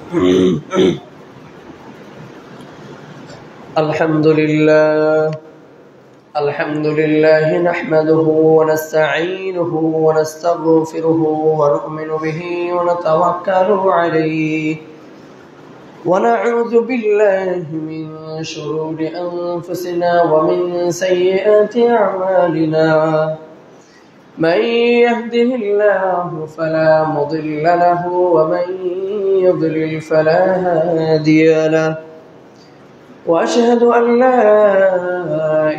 الحمد لله نحمده ونستعينه ونستغفره ونؤمن به ونتوكل عليه ونعوذ بالله من شرور أنفسنا ومن سيئات أعمالنا من يهده الله فلا مضل له ومن يضلل فلا هادي له وأشهد أن لا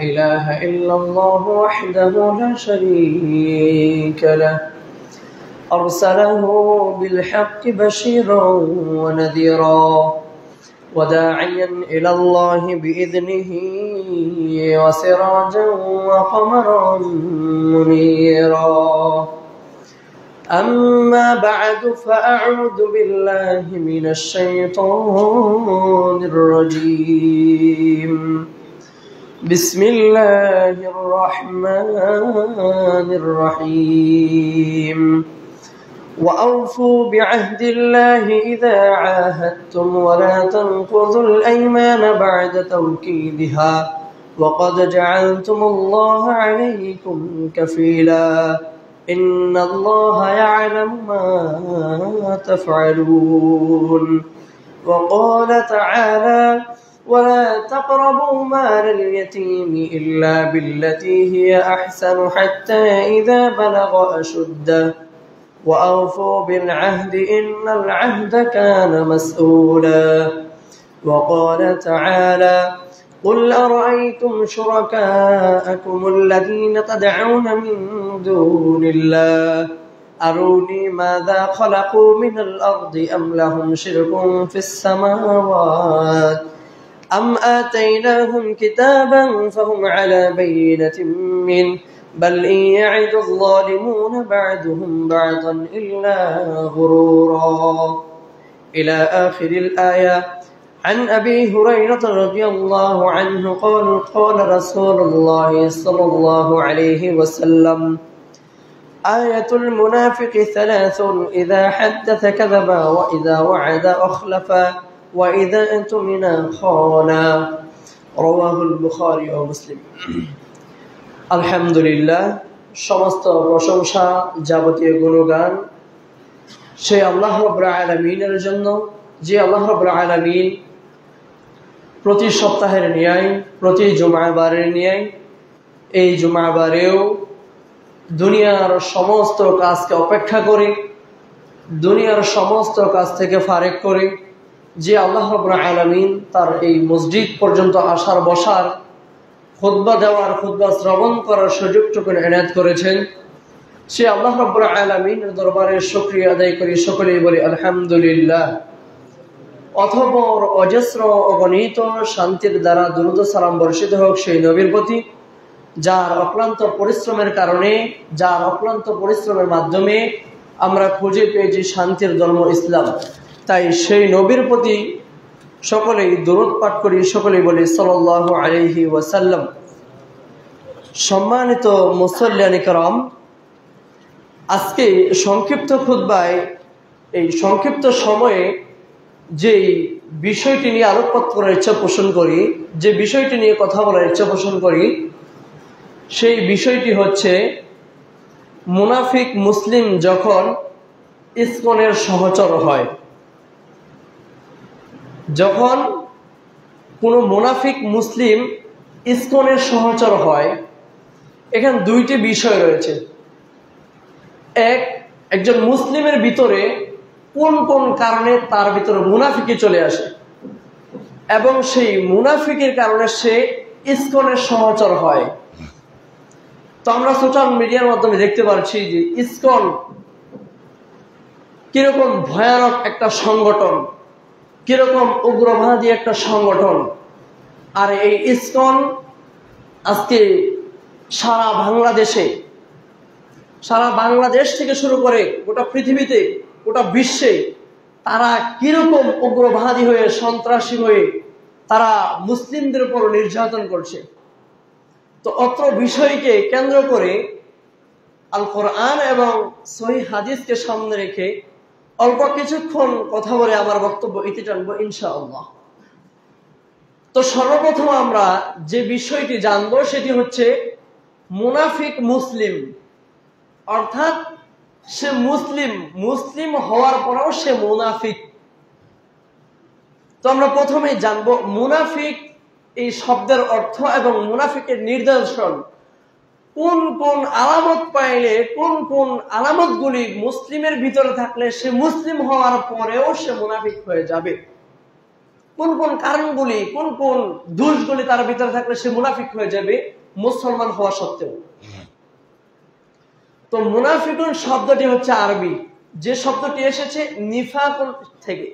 إله إلا الله وحده لا شريك له أرسله بالحق بشيرا ونذيرا وداعيا إلى الله بإذنه وسراجا وقمرا منيرا أما بعد فأعوذ بالله من الشيطان الرجيم بسم الله الرحمن الرحيم وأوفوا بعهد الله إذا عاهدتم ولا تنقضوا الأيمان بعد توكيدها وقد جعلتم الله عليكم كفيلا إن الله يعلم ما تفعلون وقال تعالى ولا تقربوا مال اليتيم إلا بالتي هي أحسن حتى إذا بلغ أشده وأوفوا بالعهد إن العهد كان مسؤولا وقال تعالى قل أرأيتم شركاءكم الذين تدعون من دون الله أروني ماذا خلقوا من الأرض أم لهم شرك في السماوات أم آتيناهم كتابا فهم على بينة منه بل إن يعد الظالمون بعدهم بعضا إلا غرورا إلى آخر الآية عن أبي هريرة رضي الله عنه قال رسول الله صلى الله عليه وسلم آية المنافق ثلاث إذا حدث كذب وإذا وعد أخلف وإذا اؤتمن خان رواه البخاري ومسلم আলহামদুলিল্লাহ সমস্ত প্রশংসা যাবতীয় গুণগান সেই আল্লাহ রাব্বুল আলামিনের জন্য যে আল্লাহ রাব্বুল আলামিন প্রতি সপ্তাহের ন্যায় প্রতি জুমাবারের ন্যায় এই জুমাবারেও দুনিয়ার সমস্ত কাজকে অপেক্ষা করে দুনিয়ার সমস্ত কাজ থেকে ফারেক করে যে আল্লাহ রাব্বুল আলামিন তার এই মসজিদ পর্যন্ত আসার বসার খুতবা দেওয়ার খুতবা শ্রবণ করার সুযোগটুকু এনায়েত করেছেন সে আল্লাহ রাব্বুল আলামিনের দরবারে শুকরিয়া আদায় করি সকলেই বলি আলহামদুলিল্লাহ অথপর অজস্র অগণিত শান্তির দ্বারা দুরূদ সালাম বর্ষিত হোক সেই নবীর প্রতি যার অক্লান্ত পরিশ্রমের কারণে যার অক্লান্ত পরিশ্রমের মাধ্যমে আমরা খুঁজে পেয়েছি শান্তির ধর্ম ইসলাম তাই সেই নবীর প্রতি সকলেই দুরূদ পাঠ করি সকলেই বলি সাল্লাল্লাহু আলাইহি ওয়াসাল্লাম। সম্মানিত মুসল্লিয়ান কিরাম, আজকে সংক্ষিপ্ত খুতবায় এই সংক্ষিপ্ত সময়ে যে বিষয়টি নিয়ে আলোকপাত করার ইচ্ছা পোষণ করি যে বিষয়টি নিয়ে কথা বলার ইচ্ছা পোষণ করি সেই বিষয়টি হচ্ছে মুনাফিক মুসলিম যখন ইসকনের সহচর হয়। যখন কোনো মুনাফিক মুসলিম ইসকনের সহচর হয় এখানে দুইটি বিষয় রয়েছে। একজন মুসলিমের ভিতরে কোন কোন কারণে তার ভিতরে মুনাফিকি চলে আসে এবং সেই মুনাফিকের কারণে সে ইসকনের সহচর হয়। তো আমরা সোশ্যাল মিডিয়ার মাধ্যমে দেখতে পাচ্ছি যে ইসকন কিরকম ভয়ানক একটা সংগঠন, কিরকম উগ্রবাদী একটা সংগঠন। আর এই ইসকন আজকে সারা বাংলাদেশ থেকে শুরু করে গোটা পৃথিবীতে গোটা বিশ্বে তারা কিরকম উগ্রবাদী হয়ে সন্ত্রাসী হয়ে তারা মুসলিমদের উপর নির্যাতন করছে। তো অত্র বিষয়কে কেন্দ্র করে আল কোরআন এবং সহিহ হাদিসকে সামনে রেখে অল্প কিছুক্ষণ কথা বলে আমার বক্তব্য ইতি টানবো ইনশাআল্লাহ। তো সর্বপ্রথম আমরা যে বিষয়টি জানবো সেটি হচ্ছে মুনাফিক মুসলিম, অর্থাৎ সে মুসলিম হওয়ার পরেও সে মুনাফিক। তো আমরা প্রথমেই জানবো মুনাফিক এই শব্দের অর্থ এবং মুনাফিকের নিদর্শন, কোন কোন আলামত পাইলে, কোন কোন আলামতগুলি মুসলিমের ভিতরে থাকলে সে মুসলিম হওয়ার পরেও সে মুনাফিক হয়ে যাবে, কোন কোন কারণগুলি, কোন কোন দোষগুলি তার ভিতরে থাকলে সে মুনাফিক হয়ে যাবে মুসলমান হওয়া সত্ত্বেও। তো মুনাফিকুন শব্দটি হচ্ছে আরবি, যে শব্দটি এসেছে নিফাকুন থেকে,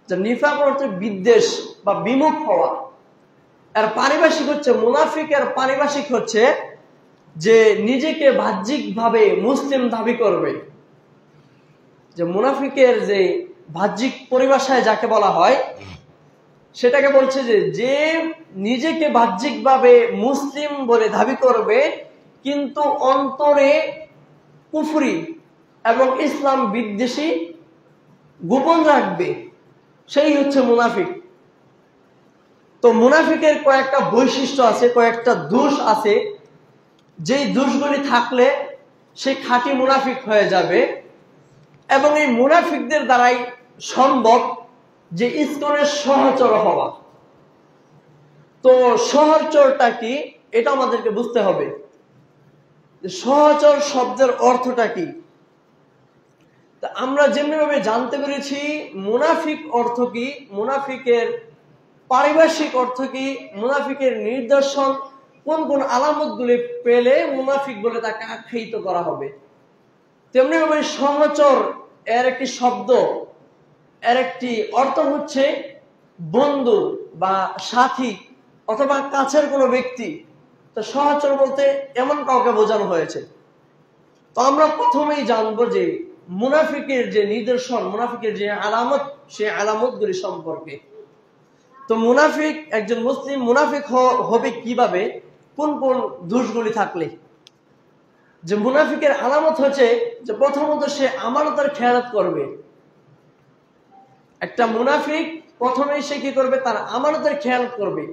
যে নিফাকুন হচ্ছে বিদ্বেষ বা বিমুখ হওয়া। এর পারিভাষিক হচ্ছে, মুনাফিকের পারিভাষিক হচ্ছে যে নিজেকে বাহ্যিকভাবে মুসলিম দাবি করবে। যে মুনাফিকের যে বাহ্যিক পরিভাষায় যাকে বলা হয় সেটাকে বলছে যে নিজেকে বাহ্যিকভাবে মুসলিম বলে দাবি করবে কিন্তু অন্তরে কুফরি এবং ইসলাম বিদ্বেষী গোপন রাখবে, সেই হচ্ছে মুনাফিক। তো মুনাফিকের কয়েকটা বৈশিষ্ট্য আছে, কয়েকটা দোষ আছে, যেই দোষগুলি থাকলে সে খাঁটি মুনাফিক হয়ে যাবে। এবং এই মুনাফিকদের দ্বারাই সম্ভব যে ইসকনের সহচর হওয়া। তো সহচরটা কি এটা আমাদেরকে বুঝতে হবে। সহচর শব্দের অর্থটা কি? তা আমরা যেমনিভাবে জানতে পেরেছি মুনাফিক অর্থ কি, মুনাফিকের পারিভাষিক অর্থ কি, মুনাফিকের নিদর্শন, কোন কোন আলামতগুলি পেলে মুনাফিক বলে তাকে আখ্যায়িত করা হবে, তেমনি ভাবে সহচর এর একটি শব্দ, এর একটি অর্থ হচ্ছে বন্ধু বা সাথী অথবা কাছের কোনো ব্যক্তি। তো সহচর বলতে এমন কাউকে বোঝানো হয়েছে। তো আমরা প্রথমেই জানবো যে মুনাফিকের যে নিদর্শন, মুনাফিকের যে আলামত, সেই আলামতগুলি সম্পর্কে। তো মুনাফিক, একজন মুসলিম মুনাফিক হবে কিভাবে, কোন কোন দোষগুলি থাকলে? যে মুনাফিকের আলামত হচ্ছে যে প্রথমত সে আমানতের খেয়ানত করবে। একটা মুনাফিক প্রথমেই সে কি করবে, তার আমানতের খেয়ানত করবে।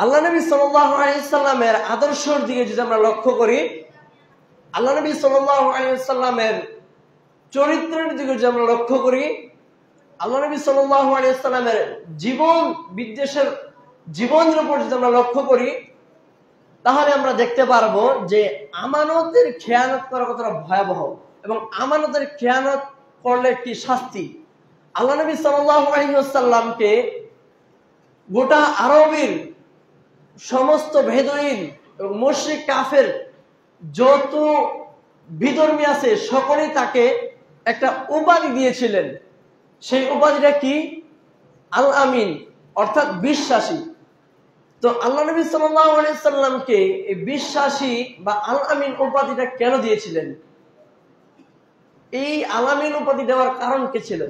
আল্লাহ নবী সাল্লাল্লাহু আলাইহি সাল্লামের আদর্শের দিকে যদি আমরা লক্ষ্য করি, আল্লাহ নবী সাল্লাল্লাহু আলাইহি সাল্লামের চরিত্রের দিকে যদি আমরা লক্ষ্য করি, আল্লাহ নবী সাল্লাল্লাহু আলাইহি সাল্লামের জীবন বিদ্বেষের জীবনের উপর যদি আমরা লক্ষ্য করি, তাহলে আমরা দেখতে পারবো যে আমানতের খেয়ানত করা কতটা ভয়াবহ এবং আমানতের খেয়ানত করলে কি শাস্তি। আল্লাহ নবী সাল্লাল্লাহু আলাইহি ওয়াসাল্লামকে গোটা আরবের সমস্ত বেদুইন এবং মুশরিক কাফের যত বিধর্মী আছে সকলেই তাকে একটা উপাধি দিয়েছিলেন। সেই উপাধিটা কি? আল আমিন, অর্থাৎ বিশ্বাসী। তো আল্লাহ নবী সাল্লাল্লাহু আলাইহি সাল্লামকে এই বিশ্বাসী বা আল আমিন উপাধিটা কেন দিয়েছিলেন? এই আল আমিন উপাধি দেওয়ার কারণ কি ছিল?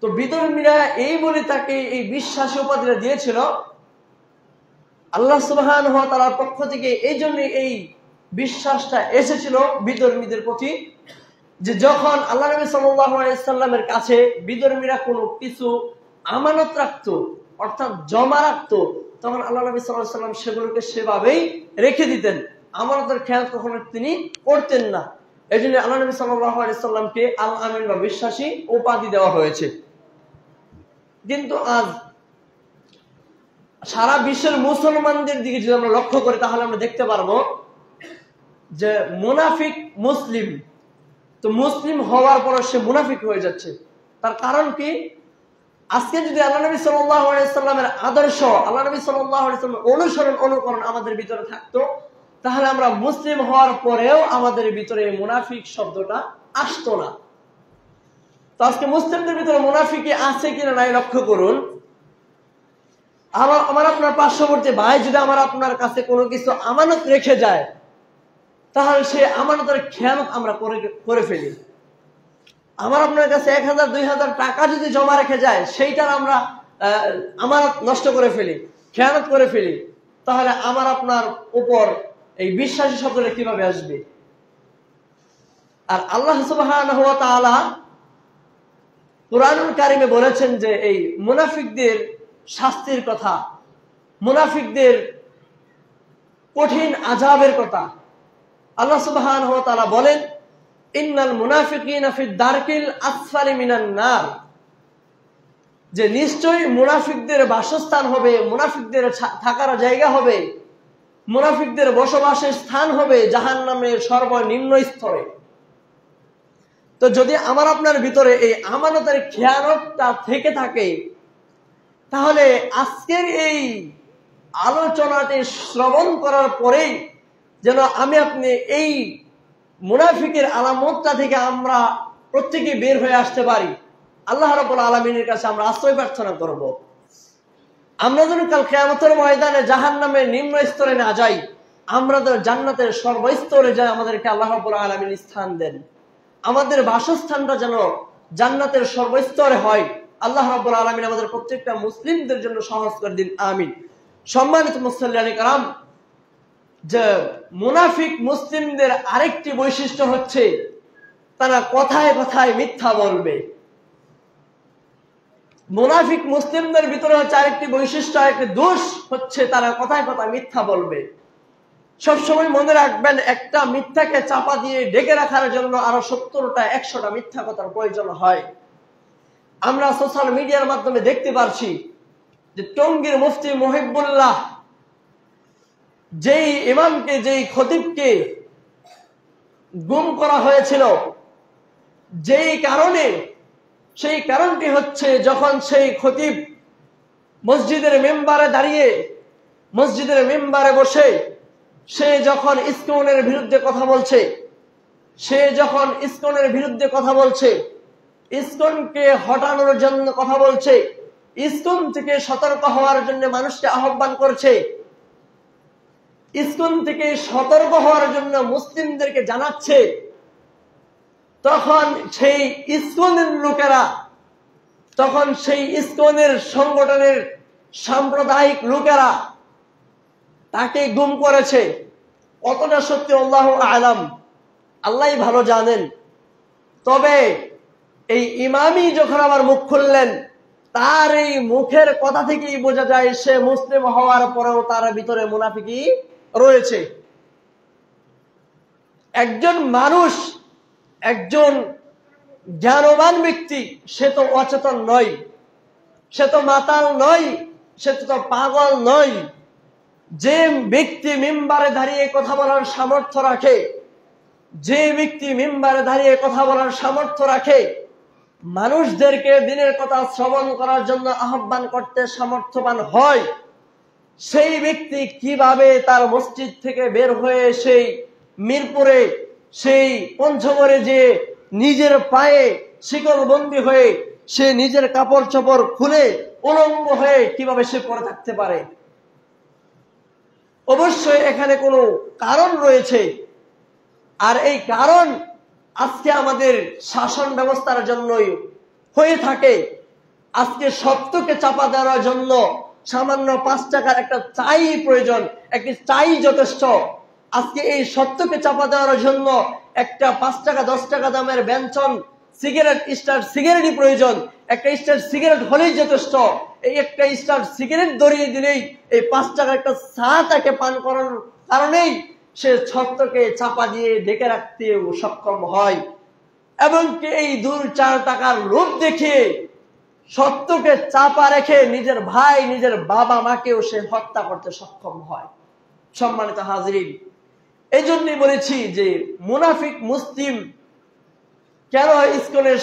তো বিধর্মীরা এই বলে তাকে এই বিশ্বাসী উপাধিটা দিয়েছিল, আল্লাহ সুবহানাহু ওয়া তাআলার পক্ষ থেকে এই জন্য এই বিশ্বাসটা এসেছিল বিধর্মীদের প্রতি, যে যখন আল্লাহ নবী সাল্লাল্লাহু আলাইহি সাল্লামের কাছে বিধর্মীরা কোনো কিছু আমানত রাখতো, অর্থাৎ জমা রাখতো, তখন আল্লাহ নবী সাল্লাল্লাহু আলাইহি সাল্লাম সেগুলোকে সেভাবেই রেখে দিতেন, আমানতের খেয়াল কখনো তিনি করতেন না। এই জন্য আল্লাহ নবী সাল্লাল্লাহু আলাইহি সাল্লামকে আল আমিন বা বিশ্বাসী উপাধি দেওয়া হয়েছে। কিন্তু আজ সারা বিশ্বের মুসলমানদের দিকে যদি আমরা লক্ষ্য করি, তাহলে আমরা দেখতে পারবো যে মুনাফিক মুসলিম। তো মুসলিম হওয়ার পর সে মুনাফিক হয়ে যাচ্ছে। তার কারণ কি? আজকে যদি আল্লাহ নবী সাল্লাল্লাহু আলাইহি সাল্লামের আদর্শ, আল্লাহ নবী সাল্লাল্লাহু আলাইহি সাল্লামের অনুসরণ অনুকরণ আমাদের ভিতরে থাকতো, তাহলে আমরা মুসলিম হওয়ার পরেও আমাদের ভিতরে মুনাফিক শব্দটা আসতো না। তো আজকে মুসলিমদের ভিতরে মুনাফিকি আছে কিনা নাই লক্ষ্য করুন। আমার আপনার পার্শ্ববর্তী ভাই যদি আমার আপনার কাছে কোনো কিছু আমানত রেখে যায়, তাহলে সে আমানতের খেয়ানত আমরা করে ফেলি। আমার আপনার কাছে 1000 2000 টাকা যদি জমা রেখে যায়, সেইটার আমরা আমানত নষ্ট করে ফেলি, খেয়ানত করে ফেলি, তাহলে আমার আপনার উপর এই বিশ্বাসী শব্দটা কিভাবে আসবে? আর আল্লাহ সুবহানাহু ওয়া তাআলা কুরআনুল কারিমে বলেছেন যে এই মুনাফিকদের শাস্তির কথা, মুনাফিকদের কঠিন আযাবের কথা। আল্লাহ সুবহানাহু ওয়া তাআলা বলেন, ইন্নাল মুনাফিকিনা ফিদ দারকিল আসফালি মিনান নার, যে নিশ্চয়ই মুনাফিকদের বাসস্থান হবে, মুনাফিকদের থাকার জায়গা হবে, মুনাফিকদের বসবাসের স্থান হবে জাহান্নামের সর্বনিম্ন স্তরে। তো যদি আমার আপনার ভিতরে এই আমানতের খেয়ানতটা থেকে থাকে, তাহলে আজকের এই আলোচনাটি শ্রবণ করার পরেই যেন আমি আপনি এই মুনাফিকের আলামতটা থেকে আমরা প্রত্যেকে বের হয়ে আসতে পারি। আল্লাহ রাব্বুল আলামিনের কাছে আমরা আশ্রয় প্রার্থনা করব। আমরা যেন কাল কিয়ামতের ময়দানে জাহান্নামের নিম্ন স্তরে না যাই, আমরা যেন জান্নাতের সর্বস্তরে যাই, আমাদেরকে আল্লাহ রাব্বুল আলামিন স্থান দেন। আমাদের বাসস্থানটা যেন জান্নাতের সর্বস্তরে হয়। আল্লাহ রাব্বুল আলামিন আমাদের প্রত্যেকটা মুসলিমদের জন্য সহজ করে দিন, আমিন। সম্মানিত মুসল্লিয়ানে কেরাম, যে মুনাফিক মুসলিমদের আরেকটি বৈশিষ্ট্য হচ্ছে তারা কথায় কথায় মিথ্যা বলবে। মুনাফিক মুসলিমদের ভিতরে হচ্ছে আরেকটি বৈশিষ্ট্য, আরেকটি দোষ হচ্ছে তারা কথায় কথায় মিথ্যা বলবে। সবসময় মনে রাখবেন, একটা মিথ্যাকে চাপা দিয়ে ঢেকে রাখার জন্য আরো 70টা 100টা মিথ্যা কথার প্রয়োজন হয়। আমরা সোশ্যাল মিডিয়ার মাধ্যমে দেখতে পারছি যে টঙ্গীর মুফতি মুহিবুল্লাহ যেই ইমামকে, যেই খতিবকে গুম করা হয়েছিল, যেই কারণে, সেই কারণটি হচ্ছে যখন সেই খতিব মসজিদের মেম্বারে দাঁড়িয়ে, মসজিদের মেম্বারে বসে সে যখন ইসকনের বিরুদ্ধে কথা বলছে, সে যখন ইসকনের বিরুদ্ধে কথা বলছে, ইসকনকে হটানোর জন্য কথা বলছে, ইসকন থেকে সতর্ক হওয়ার জন্য মানুষকে আহ্বান করছে, ইসকন থেকে সতর্ক হওয়ার জন্য মুসলিমদেরকে জানাচ্ছে, তখন সেই ইসকনের লোকেরা, তখন সেই ইসকনের সংগঠনের সাম্প্রদায়িক লোকেরা তাকে গুম করেছে। কতটা সত্যি আল্লাহু আ'লাম, আল্লাহই ভালো জানেন। তবে এই ইমামই যখন আবার মুখ খুললেন, তার এই মুখের কথা থেকেই বোঝা যায় সে মুসলিম হওয়ার পরেও তার ভিতরে মুনাফিকি রয়েছে। একজন মানুষ, একজন জ্ঞানবান ব্যক্তি, সে তো অচেতন নয়, সে তো মাতাল নয়, সে তো পাগল নয়। যে ব্যক্তি মিম্বারে দাঁড়িয়ে কথা বলার সামর্থ্য রাখে, যে ব্যক্তি মিম্বারে দাঁড়িয়ে কথা বলার সামর্থ্য রাখে, মানুষদেরকে দিনের কথা শ্রবণ করার জন্য আহ্বান করতে সামর্থ্যবান হয়, সেই ব্যক্তি কিভাবে তার মসজিদ থেকে বের হয়ে সেই মিরপুরে, সেই পঞ্চগড়ে যে নিজের পায়ে শিকলবন্দি হয়ে, সে নিজের কাপড় চোপড় খুলে উলঙ্গ হয়ে কিভাবে সে পড়ে থাকতে পারে? অবশ্যই এখানে কোনো কারণ রয়েছে। আর এই কারণ আজকে আমাদের শাসন ব্যবস্থার জন্যই হয়ে থাকে। আজকে সত্যকে চাপা দেওয়ার জন্য সামান্য 5 টাকার একটা চাই প্রয়োজন, একটি চাই যথেষ্ট। আজকে এই সত্যকে চাপা দেওয়ার জন্য একটা 5 টাকা 10 টাকা দামের ব্যঞ্জন সিগারেট, স্টার সিগারেটই প্রয়োজন। একটা স্টার সিগারেট হলেই যথেষ্ট। এই একটা স্টার সিগারেট ধরিয়ে দিলেই এই 5 টাকা একটা চা তাকে পান করার কারণেই সে সত্যকে চাপা দিয়ে ঢেকে রাখতে সক্ষম হয়, এবং এই 2-4 টাকার লোভ দেখিয়ে সত্যকে চাপা রেখে নিজের ভাই, নিজের বাবা মাকেও সে হত্যা করতে সক্ষম হয়। সম্মানিত হাজরিন, এই জন্যই বলেছি যে মুনাফিক মুসলিম কেন ইসকনের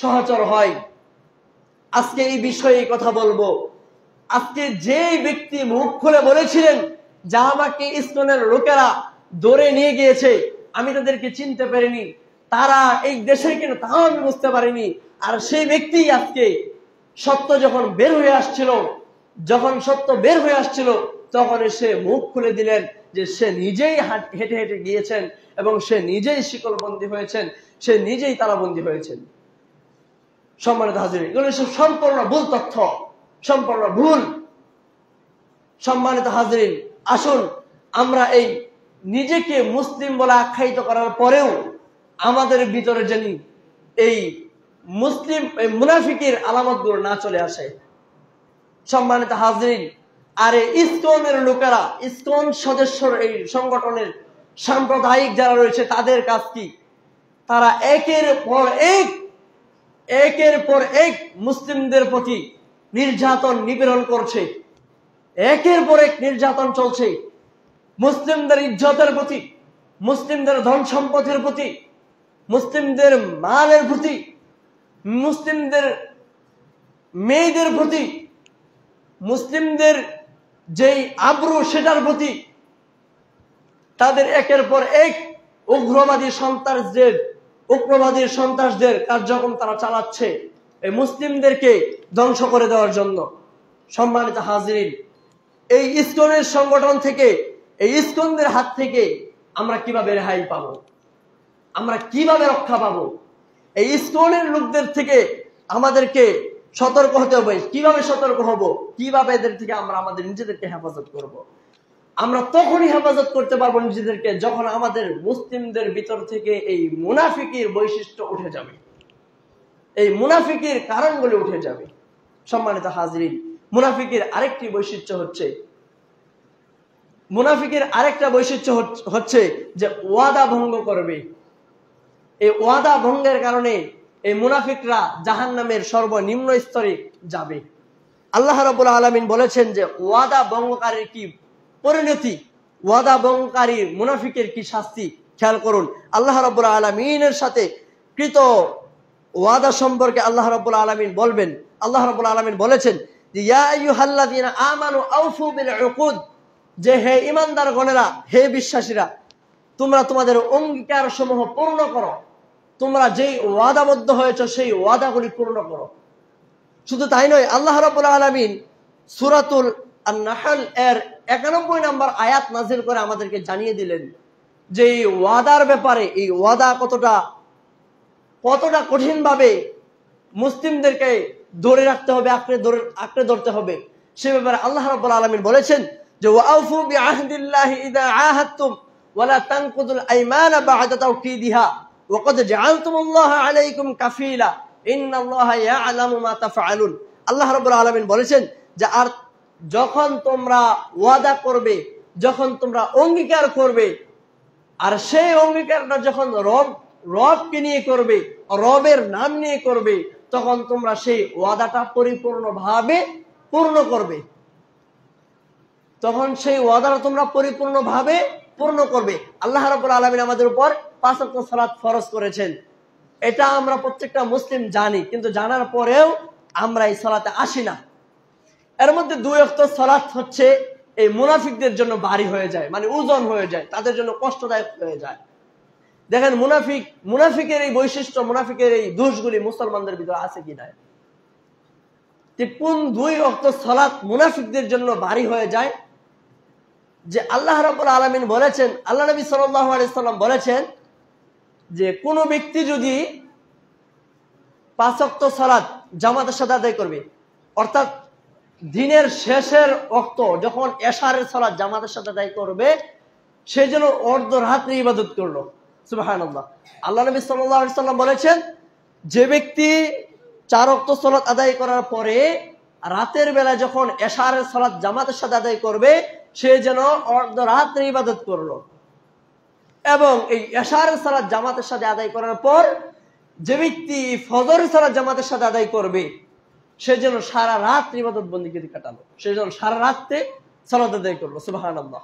সহচর হয়। আজকে এই বিষয়ে কথা বলবো। আজকে যে ব্যক্তি মুখ খুলে বলেছিলেন যা আমাকে ইসকনের লোকেরা ধরে নিয়ে গিয়েছে, আমি তাদেরকে চিনতে পারিনি, তারা এই দেশের কিনা তাও আমি বুঝতে পারিনি, আর সেই ব্যক্তি আজকে সত্য যখন বের হয়ে আসছিল, যখন সত্য বের হয়ে আসছিল, তখন সে মুখ খুলে দিলেন যে সে নিজেই হেঁটে হেঁটে গিয়েছেন এবং সে নিজেই শিকলবন্দি হয়েছেন, সে নিজেই তালাবন্দি হয়েছেন। সম্মানিত হাজির, এগুলো সব সম্পূর্ণ ভুল তথ্য, সম্পূর্ণ ভুল। সম্মানিত হাজির, আসুন আমরা এই নিজেকে মুসলিম বলে আখ্যায়িত করার পরেও আমাদের ভিতরে জানি এই মুসলিম মুনাফিকের আলামতগুলো না চলে আসে। সম্মানিত হাজরিন, আর ইসকনের লোকেরা, ইসকন সদস্য, এই সংগঠনের সাম্প্রদায়িক যারা রয়েছে তাদের কাজ কি? তারা একের পর এক মুসলিমদের প্রতি নির্যাতন নিপীড়ন করছে। একের পর এক নির্যাতন চলছে মুসলিমদের ইজ্জতের প্রতি, মুসলিমদের ধন সম্পদের প্রতি, মুসলিমদের মালের প্রতি, মুসলিমদের মেয়েদের প্রতি, মুসলিমদের যেই আব্রু সেটার প্রতি তাদের একের পর এক উগ্রবাদী সন্ত্রাসদের কার্যক্রম তারা চালাচ্ছে এই মুসলিমদেরকে ধ্বংস করে দেওয়ার জন্য। সম্মানিত হাজরিন, এই ইসকনের সংগঠন থেকে, এই ইসকনদের হাত থেকে আমরা কিভাবে রেহাই পাবো? আমরা কিভাবে রক্ষা পাবো? এই ইসকনের লোকদের থেকে আমাদেরকে সতর্ক হতে হবে। কিভাবে সতর্ক হব? কিভাবে এদের থেকে আমরা আমাদের নিজেদেরকে হেফাজত করব? আমরা তখনই হেফাজত করতে পারবো নিজেদেরকে যখন আমাদের মুসলিমদের ভিতর থেকে এই মুনাফিকের বৈশিষ্ট্য উঠে যাবে, এই মুনাফিকের কারণগুলো উঠে যাবে। সম্মানিত হাজরিন, মুনাফিকের আরেকটা বৈশিষ্ট্য হচ্ছে যে ওয়াদা ভঙ্গ করবে। এই ওয়াদা ভঙ্গের কারণে এই মুনাফিকরা জাহান্নামের সর্বনিম্ন স্তরে যাবে। আল্লাহ রাব্বুল আলামিন বলেছেন যে ওয়াদা ভঙ্গকারীর কি পরিণতি, ওয়াদা ভঙ্গকারী মুনাফিকের কি শাস্তি। খেয়াল করুন, আল্লাহ রাব্বুল আলামিনের সাথে কৃত ওয়াদা সম্পর্কে আল্লাহ রাব্বুল আলামিন বলবেন। আল্লাহ রাব্বুল আলামিন বলেছেন যে ইয়া আইয়ুহাল্লাযীনা আমানু আউফু বিল উকুদ, যে হে ঈমানদারগণেরা, হে বিশ্বাসীরা, তোমরা তোমাদের অঙ্গীকার সমূহ পূর্ণ করো। তোমরা যেই ওয়াদাবদ্ধ হয়েছে সেই ওয়াদাগুলি পূর্ণ করো। শুধু তাই নয়, আল্লাহ রাব্বুল আলামিন সূরাতুল আন-নাহল এর 91 নম্বর আয়াত নাযিল করে আমাদেরকে জানিয়ে দিলেন যে এই ওয়াদার ব্যাপারে, এই ওয়াদা কতটা কঠিনভাবে মুসলিমদেরকে ধরে রাখতে হবে, আঁকড়ে ধরতে হবে। সে ব্যাপারে আল্লাহ রাব্বুল আলামিন বলেছেন যে ওয়াউফু বিআহদিল্লাহি ইযা আহাদতুম ওয়ালা তানকুদুল আইমানা বা'দা তাওকীদিহা ওয়াকাদ জাআলতুমুল্লাহা আলাইকুম কাফীলা ইন্নাল্লাহা ইয়া'লামু মা তাফআলুন। আল্লাহ রাব্বুল আলামিন বলেছেন যে আর যখন তোমরা ওয়াদা করবে, যখন তোমরা অঙ্গীকার করবে, আর সেই অঙ্গীকারটা যখন রবকে নিয়ে করবে, রবের নাম নিয়ে করবে, তখন তোমরা সেই ওয়াদাটা পরিপূর্ণভাবে পূর্ণ করবে। তখন সেই ওয়াদাটা তোমরা পরিপূর্ণভাবে পূর্ণ করবে। আল্লাহ রাব্বুল আলামিন আমাদের উপর 5 ওয়াক্ত সালাত ফরজ করেছেন। এটা আমরা প্রত্যেকটা মুসলিম জানি, কিন্তু জানার পরেও আমরা এই সালাতে আসি না। এর মধ্যে 2 ওয়াক্ত সালাত হচ্ছে এই মুনাফিকদের জন্য ভারী হয়ে যায়, মানে ওজন হয়ে যায়, তাদের জন্য কষ্টদায়ক হয়ে যায়। দেখেন মুনাফিকের এই বৈশিষ্ট্য, মুনাফিকের এই দোষগুলি মুসলমানদের ভিতরে আছে কি নাই? কোন 2 ওয়াক্ত সালাত মুনাফিকদের জন্য ভারী হয়ে যায়? যে আল্লাহ রাব্বুল আলামিন বলেছেন, আল্লাহ নবী সাল্লাল্লাহু আলাইহি সাল্লাম বলেছেন যে কোনো ব্যক্তি যদি 5 ওয়াক্ত সালাত জামাতের সাথে আদায় করবে, অর্থাৎ দিনের শেষের ওয়াক্ত যখন এশারের সালাত জামাতের সাথে আদায় করবে, সে যেন অর্ধরাত্রি ইবাদত করলো। সুবহানাল্লাহ। আল্লাহ নবী সাল্লাল্লাহু আলাইহি সাল্লাম বলেছেন যে ব্যক্তি 4 ওয়াক্ত সালাত আদায় করার পরে রাতের বেলা যখন এশারের সালাত জামাতের সাথে আদায় করবে, সে যেন অর্ধরাত্রি ইবাদত করলো। এবং এই এশারের সালাত জামাতের সাথে আদায় করার পর যে ব্যক্তি ফজরের সালাত জামাতের সাথে আদায় করবে, সে যেন সারা রাত ইবাদত বন্দেগী কাটালো, সে যেন সারা রাতে সালাত আদায় করলো। সুবহানাল্লাহ।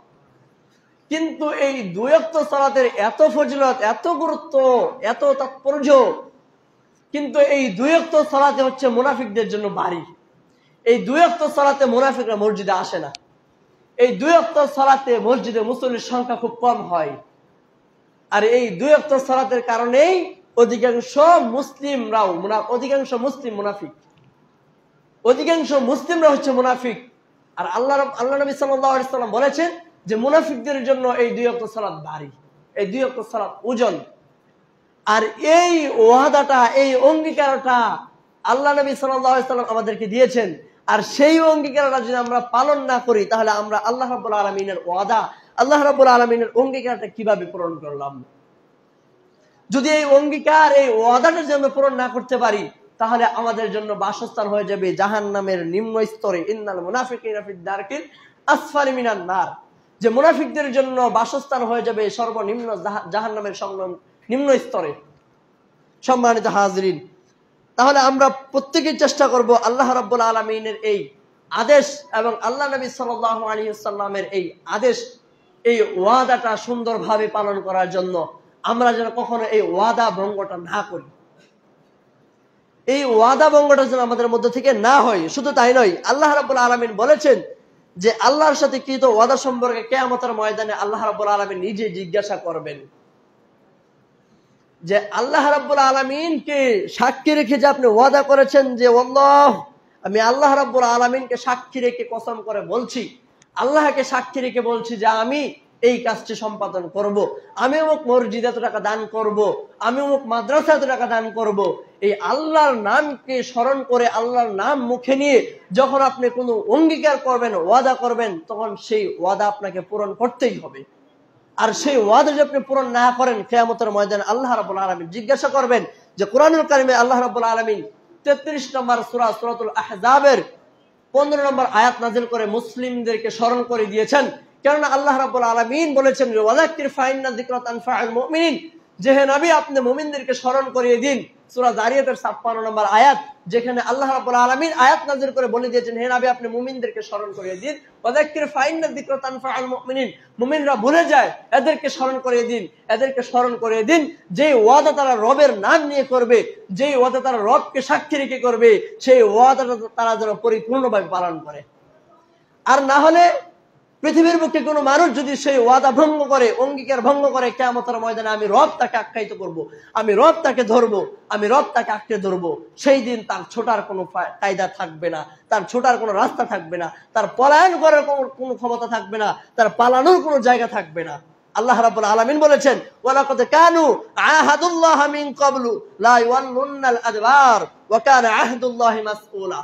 কিন্তু এই 2 ওয়াক্ত সালাতের এত ফজিলত, এত গুরুত্ব, এত তাৎপর্য, কিন্তু এই 2 ওয়াক্ত সালাতে হচ্ছে মুনাফিকদের জন্য ভারী। এই 2 ওয়াক্ত সালাতে মুনাফিকরা মসজিদে আসে না। এই 2 ওয়াক্ত সালাতে মসজিদে মুসল্লির সংখ্যা খুব কম হয়। আর এই 2 ওয়াক্ত সালাতের কারণেই অধিকাংশ মুসলিমরা মুনাফিক, অধিকাংশ মুসলিমরা হচ্ছে মুনাফিক। আর আল্লাহ নবী সাল্লাল্লাহু আলাইহি সাল্লাম বলেছেন যে মুনাফিকদের জন্য এই 2 ওয়াক্ত সালাত ভারী, এই 2 ওয়াক্ত সালাত ওজন। আর এই ওয়াদাটা, এই অঙ্গীকারটা আল্লাহ নবী সাল্লাল্লাহু আলাইহি সাল্লাম আমাদেরকে দিয়েছেন। আর সেই অঙ্গীকারটা যদি আমরা পালন না করি, তাহলে আমরা আল্লাহ রাব্বুল আলামিনের ওয়াদা, আল্লাহ রাব্বুল আলামিনের অঙ্গীকারটা কিভাবে পূরণ করলাম? যদি এই অঙ্গীকার, এই ওয়াদাটা জন্য পূরণ না করতে পারি, তাহলে আমাদের জন্য বাসস্থান হয়ে যাবে জাহান্নামের নিম্ন স্তরে। ইন্নাল মুনাফিকিনা ফিদ দারকিল আসফালি মিনান নার, যে মুনাফিকদের জন্য বাসস্থান হয়ে যাবে সর্বনিম্ন জাহান্নামের নিম্ন স্তরে। সম্মানিত হাজরিন, তাহলে আমরা প্রত্যেকেই চেষ্টা করব আল্লাহ রাব্বুল আলামিনের এই আদেশ এবং আল্লাহ নবী সাল্লাল্লাহু আলাইহি ওয়াসাল্লামের এই আদেশ, এই ওয়াদাটা সুন্দরভাবে পালন করার জন্য। আমরা যেন কখনো এই ওয়াদা ভঙ্গটা না করি, এই ওয়াদা ভঙ্গটা যেন আমাদের মধ্যে থেকে না হয়। শুধু তাই নয়, আল্লাহ রাব্বুল আলামিন বলেছেন যে আল্লাহর সাথে কৃত ওয়াদা সম্পর্কে কিয়ামতের ময়দানে আল্লাহ রাব্বুল আলামিন নিজে জিজ্ঞাসা করবেন, যে আল্লাহ রাব্বুল আলামিনকে সাক্ষী রেখে যে আপনি ওয়াদা করেছেন যে আল্লাহ, আমি আল্লাহ রাব্বুল আলামিনকে সাক্ষী রেখে কসম করে বলছি, আল্লাহকে সাক্ষী রেখে বলছি যে আমি এই কাজটি সম্পাদন করব, আমি অমুক মসজিদে এত টাকা দান করব, আমি অমুক মাদ্রাসা এত টাকা দান করব। এই আল্লাহর নামকে স্মরণ করে, আল্লাহর নাম মুখে নিয়ে যখন আপনি কোনো অঙ্গীকার করবেন, ওয়াদা করবেন, তখন সেই ওয়াদা আপনাকে পূরণ করতেই হবে। আর সেই ওয়াদা যদি আপনি পূরণ না করেন, কিয়ামতের ময়দানে আল্লাহ রাব্বুল আলামিন জিজ্ঞাসা করবেন। যে কোরআনুল কারীমে আল্লাহ রাব্বুল আলামিন 33 নম্বর সূরা সূরাতুল আহজাবের 15 নম্বর আয়াত নাযিল করে মুসলিমদেরকে স্মরণ করে দিয়েছেন। কেননা আল্লাহ রাব্বুল আলামিন বলেছেন, ওয়াযাক্কির ফাইন্না যিকরা তানফাউল মুমিনিন, যে হে নবী আপনি মুমিনদেরকে স্মরণ করিয়ে দিন। সূরা যারিয়াতের 56 নম্বর আয়াত, যেখানে আল্লাহ রাব্বুল আলামিন আয়াত নাযিল করে বলে দিয়েছেন, হে নবী আপনি মুমিনদেরকে স্মরণ করিয়ে দিন। ওয়াযাক্কির ফাইন্না যিকরা তানফাউল মুমিনিন, মুমিনরা ভুলে যায়, এদেরকে স্মরণ করিয়ে দিন, এদেরকে স্মরণ করিয়ে দিন যে ওয়াদা তারা রবের নাম নিয়ে করবে, যে ওয়াদা তারা রবকে সাক্ষী রেখে করবে, সেই ওয়াদাটা তারা যেন পরিপূর্ণভাবে পালন করে। আর না হলে পৃথিবীর বুকে কোনো মানুষ যদি সেই ওয়াদা ভঙ্গ করে, অঙ্গীকার ভঙ্গ করে, কিয়ামতের ময়দানে আমি রব তাকে আখ্যায়িত করব, আমি রব তাকে ধরবো, আমি রব তাকে আঁকড়ে ধরবো। সেই দিন তার ছোটার কোনো কায়দা থাকবে না, তার ছোটার কোনো রাস্তা থাকবে না, তার পলায়ন করার কোনো ক্ষমতা থাকবে না, তার পালানোর কোনো জায়গা থাকবে না। আল্লাহ রাব্বুল আলামিন বলেছেন, ওয়ালাকাদ কানু আহাদুল্লাহ মিন ক্বাবলু লা ইয়াওয়াল্লুনাল আদবার ওয়া কানা আহদুল্লাহি মাসউলা।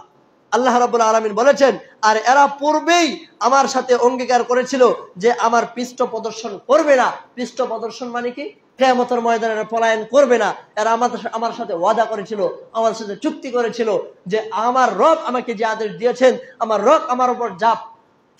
আল্লাহ রাব্বুল আলামিন বলেছেন, আর এরা পূর্বেই আমার সাথে অঙ্গীকার করেছিল যে আমার পৃষ্ঠ প্রদর্শন করবে না। পৃষ্ঠ প্রদর্শন মানে কি? কিয়ামতের ময়দানে এরা পলায়ন করবে না। এরা আমার সাথে ওয়াদা করেছিল, আমার সাথে চুক্তি করেছিল যে আমার রব আমাকে যে আদেশ দিয়েছেন, আমার রব আমার উপর যা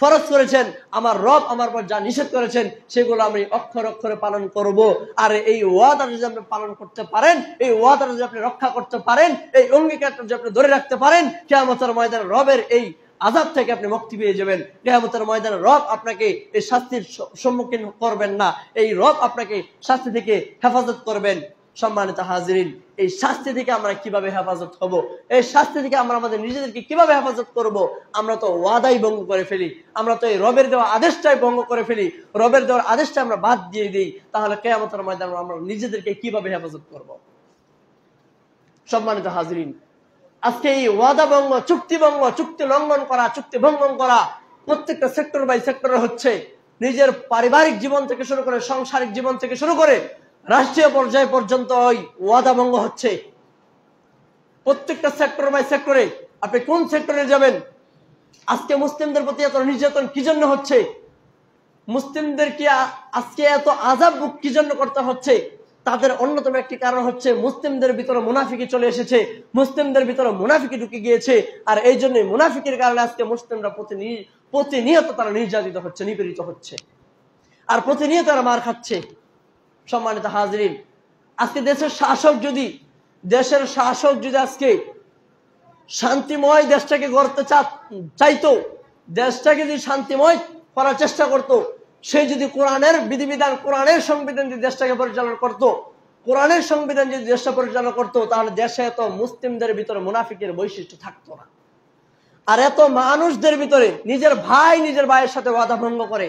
ফরজ করেছেন, আমার রব আমার উপর যা নিষেধ করেছেন, সেগুলো আমি অক্ষরে অক্ষরে পালন করব। আর এই ওয়াদা যদি আপনি পালন করতে পারেন, এই ওয়াদা যদি আপনি রক্ষা করতে পারেন, এই অঙ্গীকারটা যদি আপনি ধরে রাখতে পারেন, কিয়ামতের ময়দানে রবের এই আযাব থেকে আপনি মুক্তি পেয়ে যাবেন। কিয়ামতের ময়দানে রব আপনাকে এই শাস্তির সম্মুখীন করবেন না, এই রব আপনাকে শাস্তি থেকে হেফাজত করবেন। সম্মানিত হাজিরিন, এই শাস্তি থেকে আমরা কিভাবে হেফাজত হব, এই শাস্তি থেকে আমরা আমাদের নিজেদেরকে কিভাবে হেফাজত করব? আমরা তো ওয়াদাই ভঙ্গ করে ফেলি, আমরা তো এই রবের দেওয়া আদেশটাই ভঙ্গ করে ফেলি, রবের দেওয়ার আদেশটা আমরা বাদ দিয়ে দিই। তাহলে কিয়ামতের ময়দানে আমরা নিজেদেরকে কিভাবে হেফাজত করব? সম্মানিত হাজিরিন, আজকে এই ওয়াদা ভঙ্গ, চুক্তি ভঙ্গ, চুক্তি লঙ্ঘন করা, চুক্তি ভঙ্গন করা প্রত্যেকটা সেক্টর বাই সেক্টরে হচ্ছে। নিজের পারিবারিক জীবন থেকে শুরু করে, সাংসারিক জীবন থেকে শুরু করে রাষ্ট্রীয় পর্যায় পর্যন্ত ওই ওয়াদা ভঙ্গ হচ্ছে। প্রত্যেকটা সেক্টর বাই সেক্টরে, আপনি কোন সেক্টরে যাবেন? আজকে মুসলিমদের প্রতি এত নির্যাতন কি জন্য হচ্ছে? মুসলিমদের কি আজকে এত আযাব কি জন্য করতে হচ্ছে? তাদের অন্যতম একটি কারণ হচ্ছে মুসলিমদের ভিতরে মুনাফিকি চলে এসেছে, মুসলিমদের ভিতরে মুনাফিকি ঢুকে গিয়েছে। আর এই জন্য মুনাফিকের কারণে আজকে মুসলিমরা প্রতিনিয়ত তারা নির্যাতিত হচ্ছে, নিপীড়িত হচ্ছে, আর প্রতিনিয়ত তারা মার খাচ্ছে। সম্মানিত হাজিরিন, আজকে দেশের শাসক যদি আজকে শান্তিময় দেশটাকে গড়তে চাইতো, দেশটাকে যদি শান্তিময় করার চেষ্টা করত, সে যদি কোরআনের বিধিবিধান, কোরআনের সংবিধান যদি দেশটাকে পরিচালনা করত, কোরআনের সংবিধান যদি দেশটা পরিচালনা করত, তাহলে দেশে এত মুসলিমদের ভিতরে মুনাফিকের বৈশিষ্ট্য থাকতো না। আর এত মানুষদের ভিতরে নিজের ভাইয়ের সাথে ওয়াদা ভঙ্গ করে,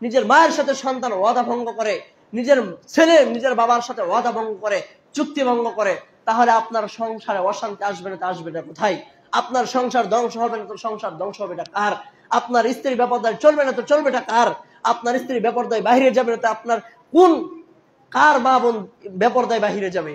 নিজের মায়ের সাথে সন্তান ওয়াদা ভঙ্গ করে, নিজের ছেলে নিজের বাবার সাথে ওয়াদা ভঙ্গ করে, চুক্তি ভঙ্গ করে, তাহলে আপনার সংসারে অশান্তি আসবে না। তা আসবে না কোথায়? আপনার সংসার ধ্বংস হবে না তো সংসার ধ্বংস হবে না কার? আপনার স্ত্রী বেপরদায় চলবে না তো চলবেটা কার? আপনার স্ত্রী বেপরদায় বাহিরে যাবে না তো আপনার কার মা বোন বেপরদায় বাহিরে যাবে?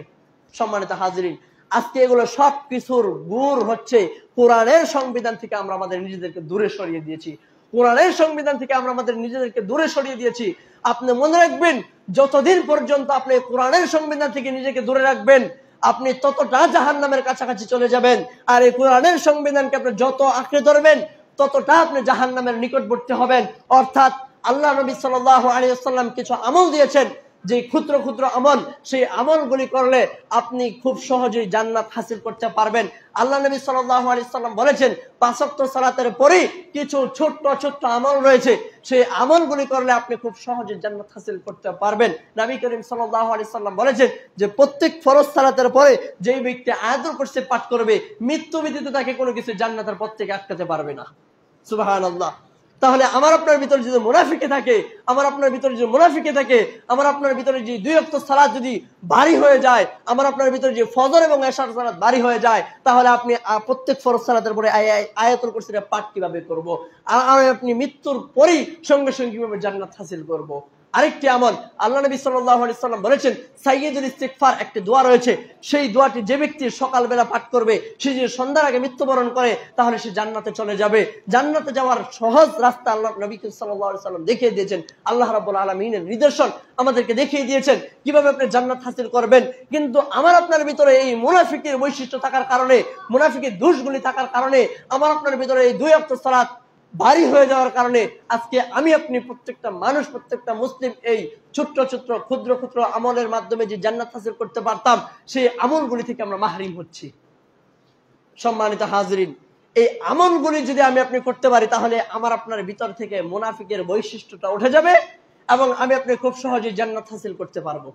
সম্মানিত হাজিরিন, আজকে এগুলো সব কিছুর গুড় হচ্ছে কোরআনের সংবিধান থেকে আমরা আমাদের নিজেদেরকে দূরে সরিয়ে দিয়েছি। কোরআনের সংবিধান থেকে আমরা আমাদের নিজেদেরকে দূরে সরিয়ে দিয়েছি। আপনি মনে রাখবেন, যতদিন পর্যন্ত আপনি কোরআনের সংবিধান থেকে নিজেকে দূরে রাখবেন, আপনি ততটা জাহান্নামের কাছাকাছি চলে যাবেন। আর এই কোরআনের সংবিধানকে আপনি যত আঁকড়ে ধরবেন, ততটা আপনি জাহান্নামের নিকটবর্তী হবেন। অর্থাৎ আল্লাহ নবী সাল্লাল্লাহু আলাইহি ওয়াসাল্লাম কিছু আমল দিয়েছেন, যে ক্ষুদ্র ক্ষুদ্র আমল, সেই আমলগুলি করলে আপনি খুব সহজেই জান্নাত হাসিল করতে পারবেন। আল্লাহ নবী সাল্লাল্লাহু আলাইহি ওয়াসাল্লাম বলেছেন, 5 ওয়াক্ত সালাতের পরে কিছু ছোট্ট ছোট্ট আমল রয়েছে, সেই আমলগুলি করলে আপনি খুব সহজে জান্নাত হাসিল করতে পারবেন। নবী করিম সাল্লাল্লাহু আলাইহি ওয়াসাল্লাম বলেছেন যে প্রত্যেক ফরজ সালাতের পরে যেই ব্যক্তি আয়াতুল কুরসি পাঠ করবে, মৃত্যু ব্যতীত তাকে কোনো কিছু জান্নাতের পথ থেকে আটকাতে পারবে না। সুবহানাল্লাহ। তাহলে আমার আপনার ভিতরে যদি মুনাফিকে থাকে, আমার আপনার ভিতরে যদি মুনাফিকে থাকে, আমার আপনার ভিতরে যে 2 ওয়াক্ত সালাত যদি ভারী হয়ে যায়, আমার আপনার ভিতরে যে ফজর এবং এশার সালাত ভারী হয়ে যায়, তাহলে আপনি প্রত্যেক ফরজ সালাতের পরে আয়াতুল কুরসির পাঠ কিভাবে করব? আর আপনি মৃত্যুর পরেই সঙ্গে সঙ্গে কিভাবে জান্নাত হাসিল করব? আরেকটি আমল, আল্লাহ নবী সাল্লাল্লাহু আলাইহি ওয়াসাল্লাম বলেছেন, সাইয়্যিদুল ইস্তিগফার একটি দোয়া রয়েছে, সেই দোয়াটি যে ব্যক্তি সকালবেলা পাঠ করবে, সে যদি সন্ধ্যার আগে মৃত্যুবরণ করে, তাহলে সে জান্নাতে চলে যাবে। জান্নাতে যাওয়ার সহজ রাস্তা আল্লাহ নবী সাল্লাল্লাহু আলাইহি ওয়াসাল্লাম দেখিয়ে দিয়েছেন। আল্লাহ রাব্বুল আলামিনের নিদর্শন আমাদেরকে দেখিয়ে দিয়েছেন কিভাবে আপনি জান্নাত হাসিল করবেন। কিন্তু আমার আপনার ভিতরে এই মুনাফিকের বৈশিষ্ট্য থাকার কারণে, মুনাফিকের দোষগুলি থাকার কারণে, আমার আপনার ভিতরে এই 2 ওয়াক্ত সালাত ভারী হয়ে যাওয়ার কারণে আজকে আমি আপনি প্রত্যেকটা মানুষ, প্রত্যেকটা মুসলিম এই ছোট্ট ছোট্ট ক্ষুদ্র ক্ষুদ্র আমলের মাধ্যমে যে জান্নাত হাসিল করতে পারতাম, সেই আমলগুলি থেকে আমরা মাহরুম হচ্ছি। সম্মানিত হাজরিন, এই আমলগুলি যদি আমি আপনি করতে পারি, তাহলে আমার আপনার ভিতর থেকে মুনাফিকের বৈশিষ্ট্যটা উঠে যাবে এবং আমি আপনি খুব সহজেই জান্নাত হাসিল করতে পারবো।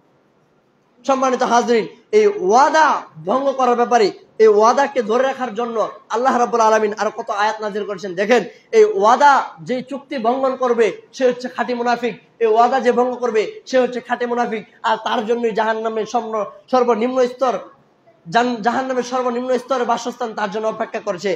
সম্মানিত হাজরিন, এই ওয়াদা ভঙ্গ করার ব্যাপারে, এই ওয়াদাকে ধরে রাখার জন্য আল্লাহ রাব্বুল আলামিন আর কত আয়াত নাযিল করেছেন দেখেন। এই ওয়াদা যে চুক্তি ভঙ্গন করবে সে হচ্ছে খাঁটি মুনাফিক, এই ওয়াদা যে ভঙ্গ করবে সে হচ্ছে খাঁটি মুনাফিক, আর তার জন্যই জাহান্নামের সর্বনিম্ন স্তর, জাহান্নামের সর্বনিম্ন স্তরে বাসস্থান তার জন্য অপেক্ষা করছে।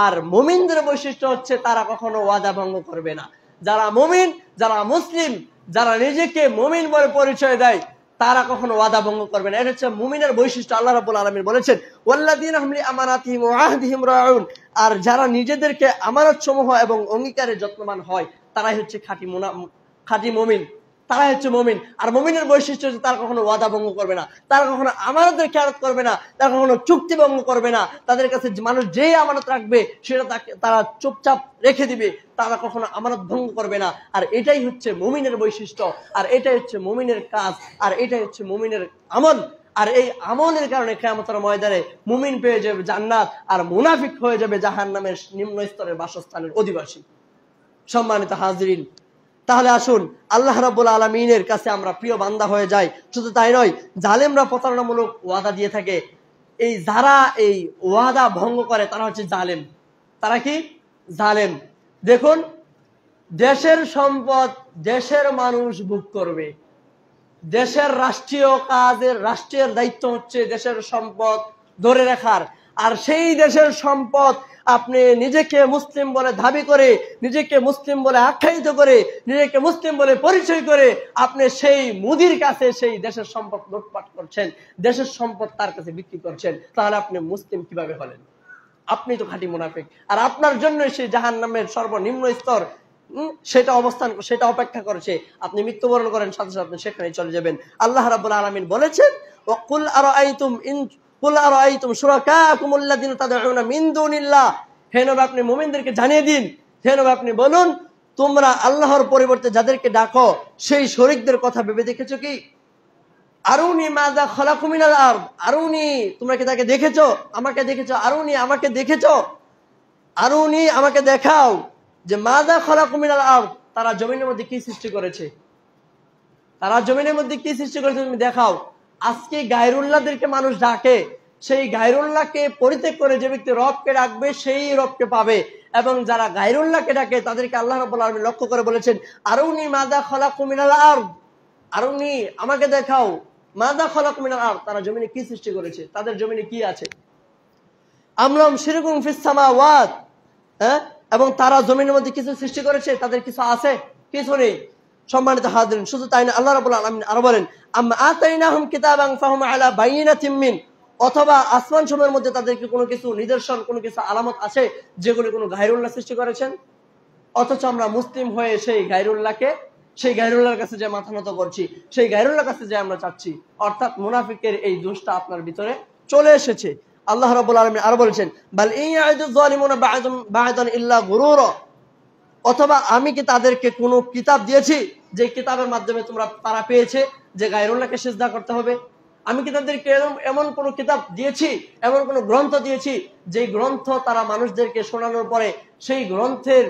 আর মুমিনদের বৈশিষ্ট্য হচ্ছে তারা কখনো ওয়াদা ভঙ্গ করবে না। যারা মুমিন, যারা মুসলিম, যারা নিজেকে মুমিন বলে পরিচয় দেয়, তারা কখনো ওয়াদা ভঙ্গ করবে না। এটা হচ্ছে মুমিনের বৈশিষ্ট্য। আল্লাহ রাব্বুল আলামিন বলেছেন, ওয়াল্লাযীনা হুম লিআমানাতিহিম ওয়া আহদিহিম রাউন, আর যারা নিজেদেরকে আমানত সমূহ এবং অঙ্গীকারে যত্নবান হয়, তারাই হচ্ছে খাঁটি মুমিন, তারাই হচ্ছে মুমিন। আর মুমিনের বৈশিষ্ট্য হচ্ছে তারা কখনো ওয়াদা ভঙ্গ করবে না, তারা কখনো আমানতের খেয়ানত করবে না, তারা কখনো চুক্তি ভঙ্গ করবে না। তাদের কাছে মানুষ যেই আমানত রাখবে সেটা তারা চুপচাপ রেখে দিবে, তারা কখনো আমানত ভঙ্গ করবে না। আর এটাই হচ্ছে মুমিনের বৈশিষ্ট্য, আর এটাই হচ্ছে মুমিনের কাজ, আর এটাই হচ্ছে মুমিনের আমল। আর এই আমলের কারণে কিয়ামতের ময়দানে মুমিন পেয়ে যাবে জান্নাত, আর মুনাফিক হয়ে যাবে জাহান্নামের নিম্ন স্তরের বাসস্থানের অধিবাসী। সম্মানিত হাজরিন, তাহলে আসুন আল্লাহ রাব্বুল আলামিনের কাছে আমরা প্রিয় বান্দা হয়ে যাই। শুধু তাই নয়, জালেমরা প্রতারণামূলক ওয়াদা দিয়ে থাকে। এই যারা এই ওয়াদা ভঙ্গ করে তারা হচ্ছে জালেম। তারা কি? জালেম। দেখুন, দেশের সম্পদ দেশের মানুষ ভোগ করবে, দেশের রাষ্ট্রীয় কাজের রাষ্ট্রের দায়িত্ব হচ্ছে দেশের সম্পদ ধরে রাখার। আর সেই দেশের সম্পদ আপনি নিজেকে মুসলিম বলে দাবি করে, নিজেকে মুসলিম বলে আখ্যায়িত করে, নিজেকে মুসলিম বলে পরিচয় করে আপনি সেই মুদির কাছে সেই দেশের সম্পদ লুটপাট করছেন, দেশের সম্পদ তার কাছে বিক্রি করছেন, তাহলে আপনি মুসলিম কিভাবে হলেন? আপনি তো খাঁটি মুনাফিক। আর আপনার জন্য সেই জাহান্নামের সর্বনিম্ন স্তর সেটা অপেক্ষা করেছে। আপনি মৃত্যুবরণ করেন, সাথে সাথে আপনি সেখানে চলে যাবেন। আল্লাহ রাব্বুল আলামিন বলেছেন, ওয়াকুল আরাআইতুম শুরাকাকুমুল্লাযিনা তাদউনা মিন দুনিল্লাহ, হে নবী আপনি মুমিনদেরকে জানিয়ে দিন, হে নবী আপনি বলুন, তোমরা আল্লাহর পরিবর্তে যাদেরকে ডাকো সেই শরীকদের কথা ভেবে দেখেছো কি? আরুনি মাযা খালাকু মিনাল আরদ, আরুনি তোমরা কি তাকে দেখেছো? আমাকে দেখেছো? আরুনি আমাকে দেখেছো? আরুনি আমাকে দেখাও যে মাযা খালাকু মিনাল আরদ, তারা জমিনের মধ্যে কি সৃষ্টি করেছে, তারা জমিনের মধ্যে কি সৃষ্টি করেছে তুমি দেখাও। আজকে গায়রুল্লাহদেরকে মানুষ ডাকে, সেই গায়রুল্লাহকে পরিত্যাগ করে যে ব্যক্তি রবকে ডাকবে সেই রবকে পাবে। এবং যারা গায়রুল্লাহকে ডাকে তাদেরকে আল্লাহ রাব্বুল আলামিন লক্ষ্য করে বলেছেন, আরুনি মাযা খালাকু মিনাল আরদ, আরুনি আমাকে দেখাও মাযা খালাকু মিনাল আরদ, তারা জমিনে কি সৃষ্টি করেছে, তাদের জমিনে কি আছে। আমলাম শিরকুম ফিস সামাওয়াত, এবং তারা জমিনের মধ্যে কিছু সৃষ্টি করেছে, তাদের কিছু আছে? কিছু নেই। সম্মানিত হাজিরিন, শুধু তাই না, আল্লাহ রাব্বুল আলামিন আরো বলেন, আম্মা আতাইনাহুম কিতাবান ফাহুম আলা বাইনাতিম মিন, অথবা আসমান সমূহের মধ্যে তাদেরকে কোনো কিছু নিদর্শন, কোনো কিছু আলামত আছে যেগুলো কোনো গায়রুল্লাহ সৃষ্টি করেছেন, অথচ আমরা মুসলিম হয়ে সেই গায়রুল্লাহকে সেই গায়রুল্লাহর কাছে যে মাথা নত করছি, সেই গায়রুল্লাহর কাছে যে আমরা চাচ্ছি। অর্থাৎ মুনাফিকের এই দোষটা আপনার ভিতরে চলে এসেছে। আল্লাহ রাব্বুল আলামিন আরো বলেছেন, বাল ইন ইয়াইদু যালিমুনা বা'দান ইল্লা গুরুরা, অথবা আমি কি তাদেরকে কোনো কিতাব দিয়েছি যে কিতাবের মাধ্যমে তারা পেয়েছে যে গায়রুল্লাহকে সিজদা করতে হবে? আমি কি তাদেরকে এমন কোনো কিতাব দিয়েছি, এমন কোনো গ্রন্থ দিয়েছি যে গ্রন্থ তারা মানুষদেরকে শোনানোর পরে সেই গ্রন্থের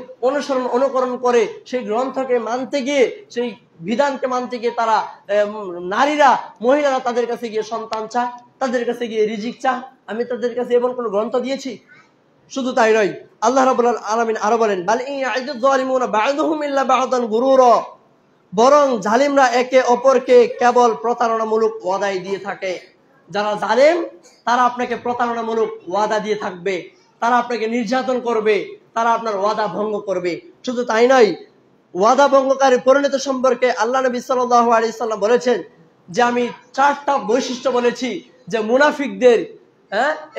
অনুকরণ করে সেই গ্রন্থকে মানতে গিয়ে, সেই বিধানকে মানতে গিয়ে তারা নারীরা, মহিলারা তাদের কাছে গিয়ে সন্তান চায়, তাদের কাছে গিয়ে রিজিক চায়? আমি তাদের কাছে এমন কোনো গ্রন্থ দিয়েছি? শুধু তাই নয়, আল্লাহ রাব্বুল আলামিন আরো বলেন, বাল ইন ইয়াইদু যালিমুনা বা'দুহুম ইল্লা বা'দান গুরুরা, বরং জালিমরা একে অপরকে কেবল প্রতারণামূলক ওয়াদাই দিয়ে থাকে। যারা জালিম তারা আপনাকে প্রতারণামূলক ওয়াদা দিয়ে থাকবে, তারা আপনাকে নির্যাতন করবে, তারা আপনার ওয়াদা ভঙ্গ করবে। শুধু তাই নয়, ওয়াদা ভঙ্গকারী পরিণতি সম্পর্কে আল্লাহ নবী সাল্লাল্লাহু আলাইহি সাল্লাম বলেছেন যে আমি 4টা বৈশিষ্ট্য বলেছি যে মুনাফিকদের,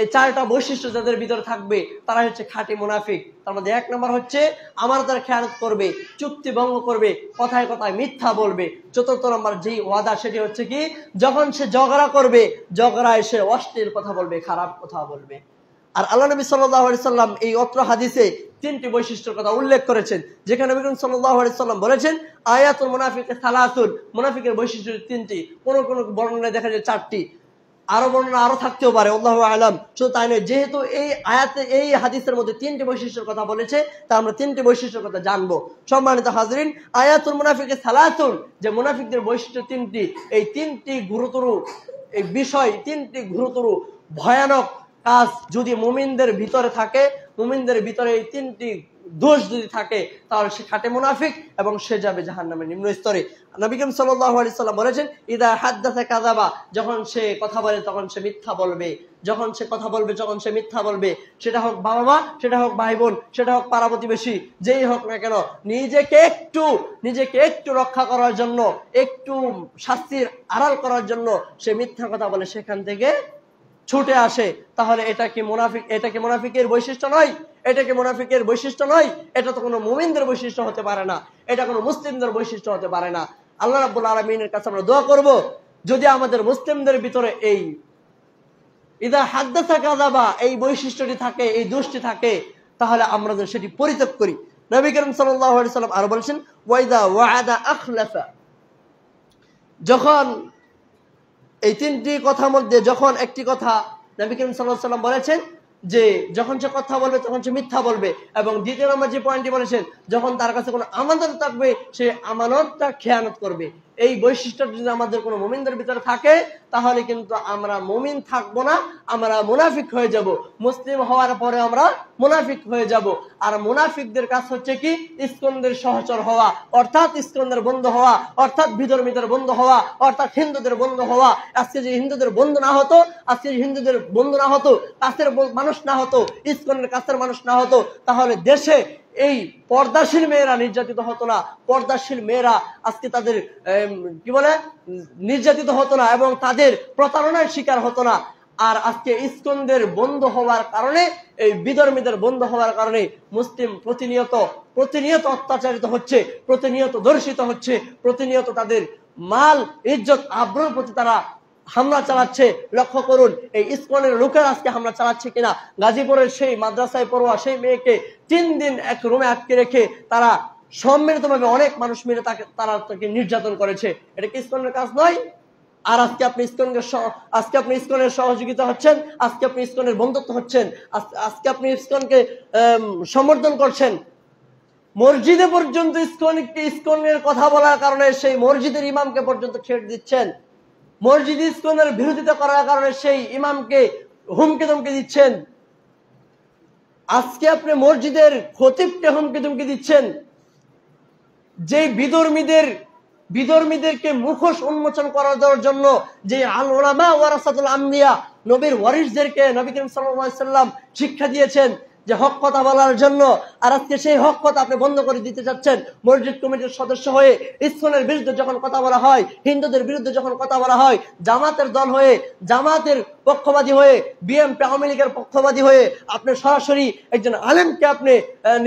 এই 4টা বৈশিষ্ট্য যাদের ভিতরে থাকবে তারা হচ্ছে খাঁটি মুনাফিক। তার মধ্যে 1 নম্বর হচ্ছে আমার দ্বারা খেয়ানত করবে, চুক্তি ভঙ্গ করবে, কথায় কথায় মিথ্যা বলবে। 4th নম্বর যেই ওয়াদা সেটি হচ্ছে কি, যখন সে ঝগড়া করবে, ঝগড়ায় সে অশ্লীল কথা বলবে, খারাপ কথা বলবে। আর আল্লাহ নবী সাল্লাল্লাহু আলাইহি সাল্লাম এই অত্র হাদিসে 3টি বৈশিষ্ট্যের কথা উল্লেখ করেছেন, যেখানে নবী সাল্লাল্লাহু আলাইহি সাল্লাম বলেছেন আয়াতুল মুনাফিকি সালাসুন, মুনাফিকের বৈশিষ্ট্য 3টি, কোন কোন বর্ণনায় দেখা যায় 4টি, আরো বর্ণনা আরো থাকতেও পারে, আল্লাহু আ'লাম। শুধু তাই নয়, যেহেতু এই আয়াতে এই হাদিসের মধ্যে 3টি বৈশিষ্ট্যের কথা বলেছে, তা আমরা 3টি বৈশিষ্ট্যের কথা জানবো। সম্মানিত হাজরিন, আয়াতুল মুনাফিকি সালাসুন, যে মুনাফিকদের বৈশিষ্ট্য 3টি, এই 3টি গুরুতর এই বিষয়, 3টি গুরুতর ভয়ানক কাজ যদি মুমিনদের ভিতরে থাকে, মুমিনদের ভিতরে এই 3টি দোষ যদি থাকে, তাহলে সে খাঁটি মুনাফিক এবং সে যাবে জাহান্নামের নিম্ন স্তরে। নবী করিম সাল্লাল্লাহু আলাইহি সাল্লাম বলেছেন, ইদা হাদ্দাসা কাযাবা, যখন সে কথা বলে তখন সে মিথ্যা বলবে, যখন সে কথা বলবে যখন সে মিথ্যা বলবে। সেটা হোক বাবা মা, সেটা হোক ভাই বোন, সেটা হোক পাড়া প্রতিবেশী, যেই হোক না কেন, নিজেকে একটু রক্ষা করার জন্য, একটু শাস্তির আড়াল করার জন্য সে মিথ্যা কথা বলে, সেখান থেকে ছুটে আসে। তাহলে এটা কি মুনাফিক? এটা কি মুনাফিকের বৈশিষ্ট্য নয়? এটা কি মুনাফিকের বৈশিষ্ট্য নয়? এটা তো কোনো মুমিনদের বৈশিষ্ট্য হতে পারে না, এটা কোনো মুসলিমদের বৈশিষ্ট্য হতে পারে না। আল্লাহ রাব্বুল আলামিনের কাছে আমরা দোয়া করব, যদি আমাদের মুসলিমদের ভিতরে এই ইদা হাদ্দাসা কাযাবা এই বৈশিষ্ট্যটি থাকে, এই দোষটি থাকে, তাহলে আমরা যেন সেটি পরিত্যাগ করি। নবী করিম সাল্লাল্লাহু আলাইহি সাল্লাম আরো বলেছেন, ওয়াইদা ওয়া'আদা আখলাফা, যখন এই 3টি কথার মধ্যে যখন একটি কথা নবী করিম সাল্লাল্লাহু আলাইহি সাল্লাম বলেছেন যে যখন সে কথা বলবে তখন সে মিথ্যা বলবে, এবং দ্বিতীয় নম্বর যে পয়েন্টটি বলেছেন, যখন তার কাছে কোনো আমানত থাকবে সে আমানতটা খেয়ানত করবে। এই বৈশিষ্ট্যটা যদি আমাদের কোনো মুমিনদের ভিতরে থাকে, তাহলে কিন্তু আমরা মুমিন থাকবো না, আমরা মুনাফিক হয়ে যাব। মুসলিম হওয়ার পরে আমরা মুনাফিক হয়ে যাব। আর মুনাফিকদের কাজ হচ্ছে কি, ইস্কনদের সহচর হওয়া, অর্থাৎ ইস্কনদের বন্ধু হওয়া, অর্থাৎ বিধর্মীদের বন্ধু হওয়া, অর্থাৎ হিন্দুদের বন্ধু হওয়া। আজকে যে হিন্দুদের বন্ধু না হতো, কাছের মানুষ না হতো, ইস্কনের কাছের মানুষ না হতো, তাহলে দেশে এই পর্দাশীল মেয়েরা নির্যাতিত হতো না। পর্দাশীল মেয়েরা আজকে তাদের নির্যাতিত হতো না এবং তাদের প্রতারণার শিকার হতো না। আর আজকে ইস্কনদের বন্ধ হওয়ার কারণে, এই বিধর্মীদের বন্ধ হওয়ার কারণে মুসলিম প্রতিনিয়ত অত্যাচারিত হচ্ছে, প্রতিনিয়ত ধর্ষিত হচ্ছে, প্রতিনিয়ত তাদের মাল ইজ্জত আবরুর প্রতি তারা হামলা চালাচ্ছে। লক্ষ্য করুন, এই ইসকনের লোকের আজকে হামলা চালাচ্ছে কিনা। গাজীপুরের সেই মাদ্রাসায় পড়ুয়া সেই মেয়েকে 3 দিন এক রুমে আটকে রেখে তারা সম্মিলিতভাবে অনেক মানুষ মিলে তাকে নির্যাতন করেছে। এটা কি ইসকনের কাজ নয়? আর আজকে আপনি ইসকনের সহযোগিতা হচ্ছেন, আজকে আপনি ইসকনের বন্ধুত্ব হচ্ছেন, আজকে আপনি ইসকনকে সমর্থন করছেন। মসজিদে পর্যন্ত ইসকনের কথা বলার কারণে সেই মসজিদের ইমামকে পর্যন্ত ছেড়ে দিচ্ছেন। মসজিদ ইসকনের বিরোধিতা করার কারণে সেই ইমামকে হুমকি ধমকি দিচ্ছেন। আজকে আপনি মসজিদের খতিবকে হুমকি ধমকি দিচ্ছেন। যে বিধর্মীদেরকে মুখোশ উন্মোচন করার জন্য যে আল উলামা ওয়ারাসাতুল আম্বিয়া, নবীর ওয়ারিসদেরকে নবী করিম সাল্লাল্লাহু আলাইহি সাল্লাম শিক্ষা দিয়েছেন যে হক কথা বলার জন্য, আর আজকে সেই হক কথা আপনি বন্ধ করে দিতে চাচ্ছেন। মসজিদ কমিটির সদস্য হয়ে ইসকনের বিরুদ্ধে যখন কথা বলা হয়, হিন্দুদের বিরুদ্ধে যখন কথা বলা হয়, জামাতের দল হয়ে, জামাতের পক্ষবাদী হয়ে, বিএনপি আওয়ামী লীগের পক্ষবাদী হয়ে আপনি সরাসরি একজন আলেমকে আপনি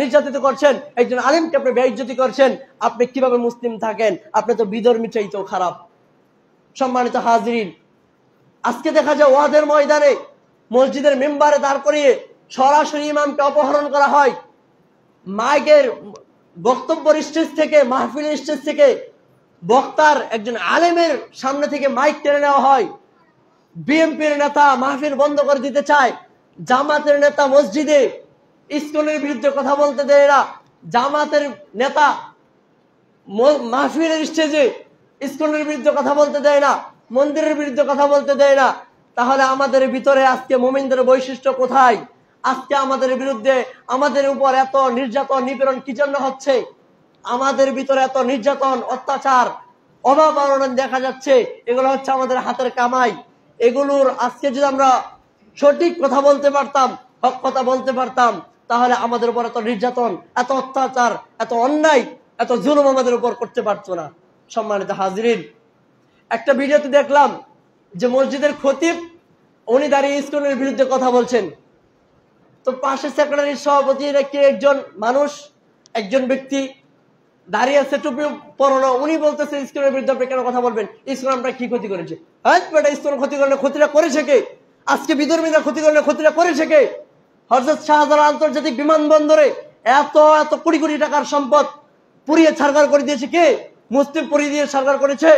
নির্যাতিত করছেন, একজন আলেমকে আপনি বেইজ্জতি করছেন। আপনি কিভাবে মুসলিম থাকেন? আপনি তো বিধর্মী চাইতেও খারাপ। সম্মানিত হাজিরিন, আজকে দেখা যায় ওয়াজের ময়দানে মসজিদের মেম্বারে দাঁড় করিয়ে সরাসরি ইমামকে অপহরণ করা হয়। মাইকের বক্তব্যের স্টেজ থেকে, মাহফিলের স্টেজ থেকে বক্তার একজন আলেমের সামনে থেকে মাইক টেনে নেওয়া হয়। বিএনপির নেতা মাহফিল বন্ধ করে দিতে চায়, জামাতের নেতা মসজিদে ইসকনের বিরুদ্ধে কথা বলতে দেয় না, জামাতের নেতা মাহফিলের স্টেজে ইসকনের বিরুদ্ধে কথা বলতে দেয় না, মন্দিরের বিরুদ্ধে কথা বলতে দেয় না। তাহলে আমাদের ভিতরে আজকে মুমিনদের বৈশিষ্ট্য কোথায়? আজকে আমাদের বিরুদ্ধে, আমাদের উপর এত নির্যাতন নিপীড়ন কি জন্য হচ্ছে? আমাদের ভিতরে এত নির্যাতন, অত্যাচার, অভাব অনটন দেখা যাচ্ছে। এগুলো হচ্ছে আমাদের হাতের কামাই। এগুলোর আজকে যদি আমরা সঠিক কথা বলতে পারতাম, হক কথা বলতে পারতাম, তাহলে আমাদের উপর এত নির্যাতন, এত অত্যাচার, এত অন্যায়, এত জুলুম আমাদের উপর করতে পারতো না। সম্মানিত হাজিরিন, একটা ভিডিওতে দেখলাম যে মসজিদের খতিব উনি দাঁড়িয়ে ইসকনের বিরুদ্ধে কথা বলছেন। তো পাশে সেক্রেটারি সভাপতি নাকি একজন মানুষ, একজন ব্যক্তি দাঁড়িয়ে আছে, টুপি পরানো, উনি বলতেছে ইসকনের বিরুদ্ধে আপনি কেন কথা বলবেন? ইসকন আমরা কি ক্ষতি করেছে? হ্যাঁ বেটা, ইসকন ক্ষতি করলে ক্ষতিটা করেছে কে? আজকে বিধর্মীরা ক্ষতি করলে ক্ষতিটা করেছে কে? হযরত শাহজালাল আন্তর্জাতিক বিমানবন্দরে এত এত কোটি কোটি টাকার সম্পদ পুড়িয়ে ছারখার করে দিয়েছে কে? মুসলিম পুড়িয়ে দিয়ে ছারখার করেছে।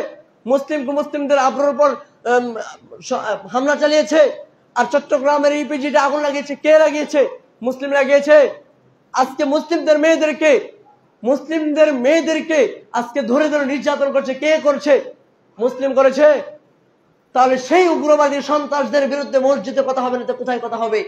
মুসলিমদের আবরুর উপর হামলা চালিয়েছে। আর চট্টগ্রামের ইপিজিতে আগুন লাগিয়েছে কে? লাগিয়েছে মুসলিম লাগিয়েছে। আজকে মুসলিমদের মেয়েদেরকে আজকে ধরে ধরে নির্যাতন করছে কে? করছে মুসলিম করেছে। তাহলে সেই উগ্রবাদী সন্ত্রাসদের বিরুদ্ধে মসজিদে কথা হবে না তো কোথায় কথা হবে?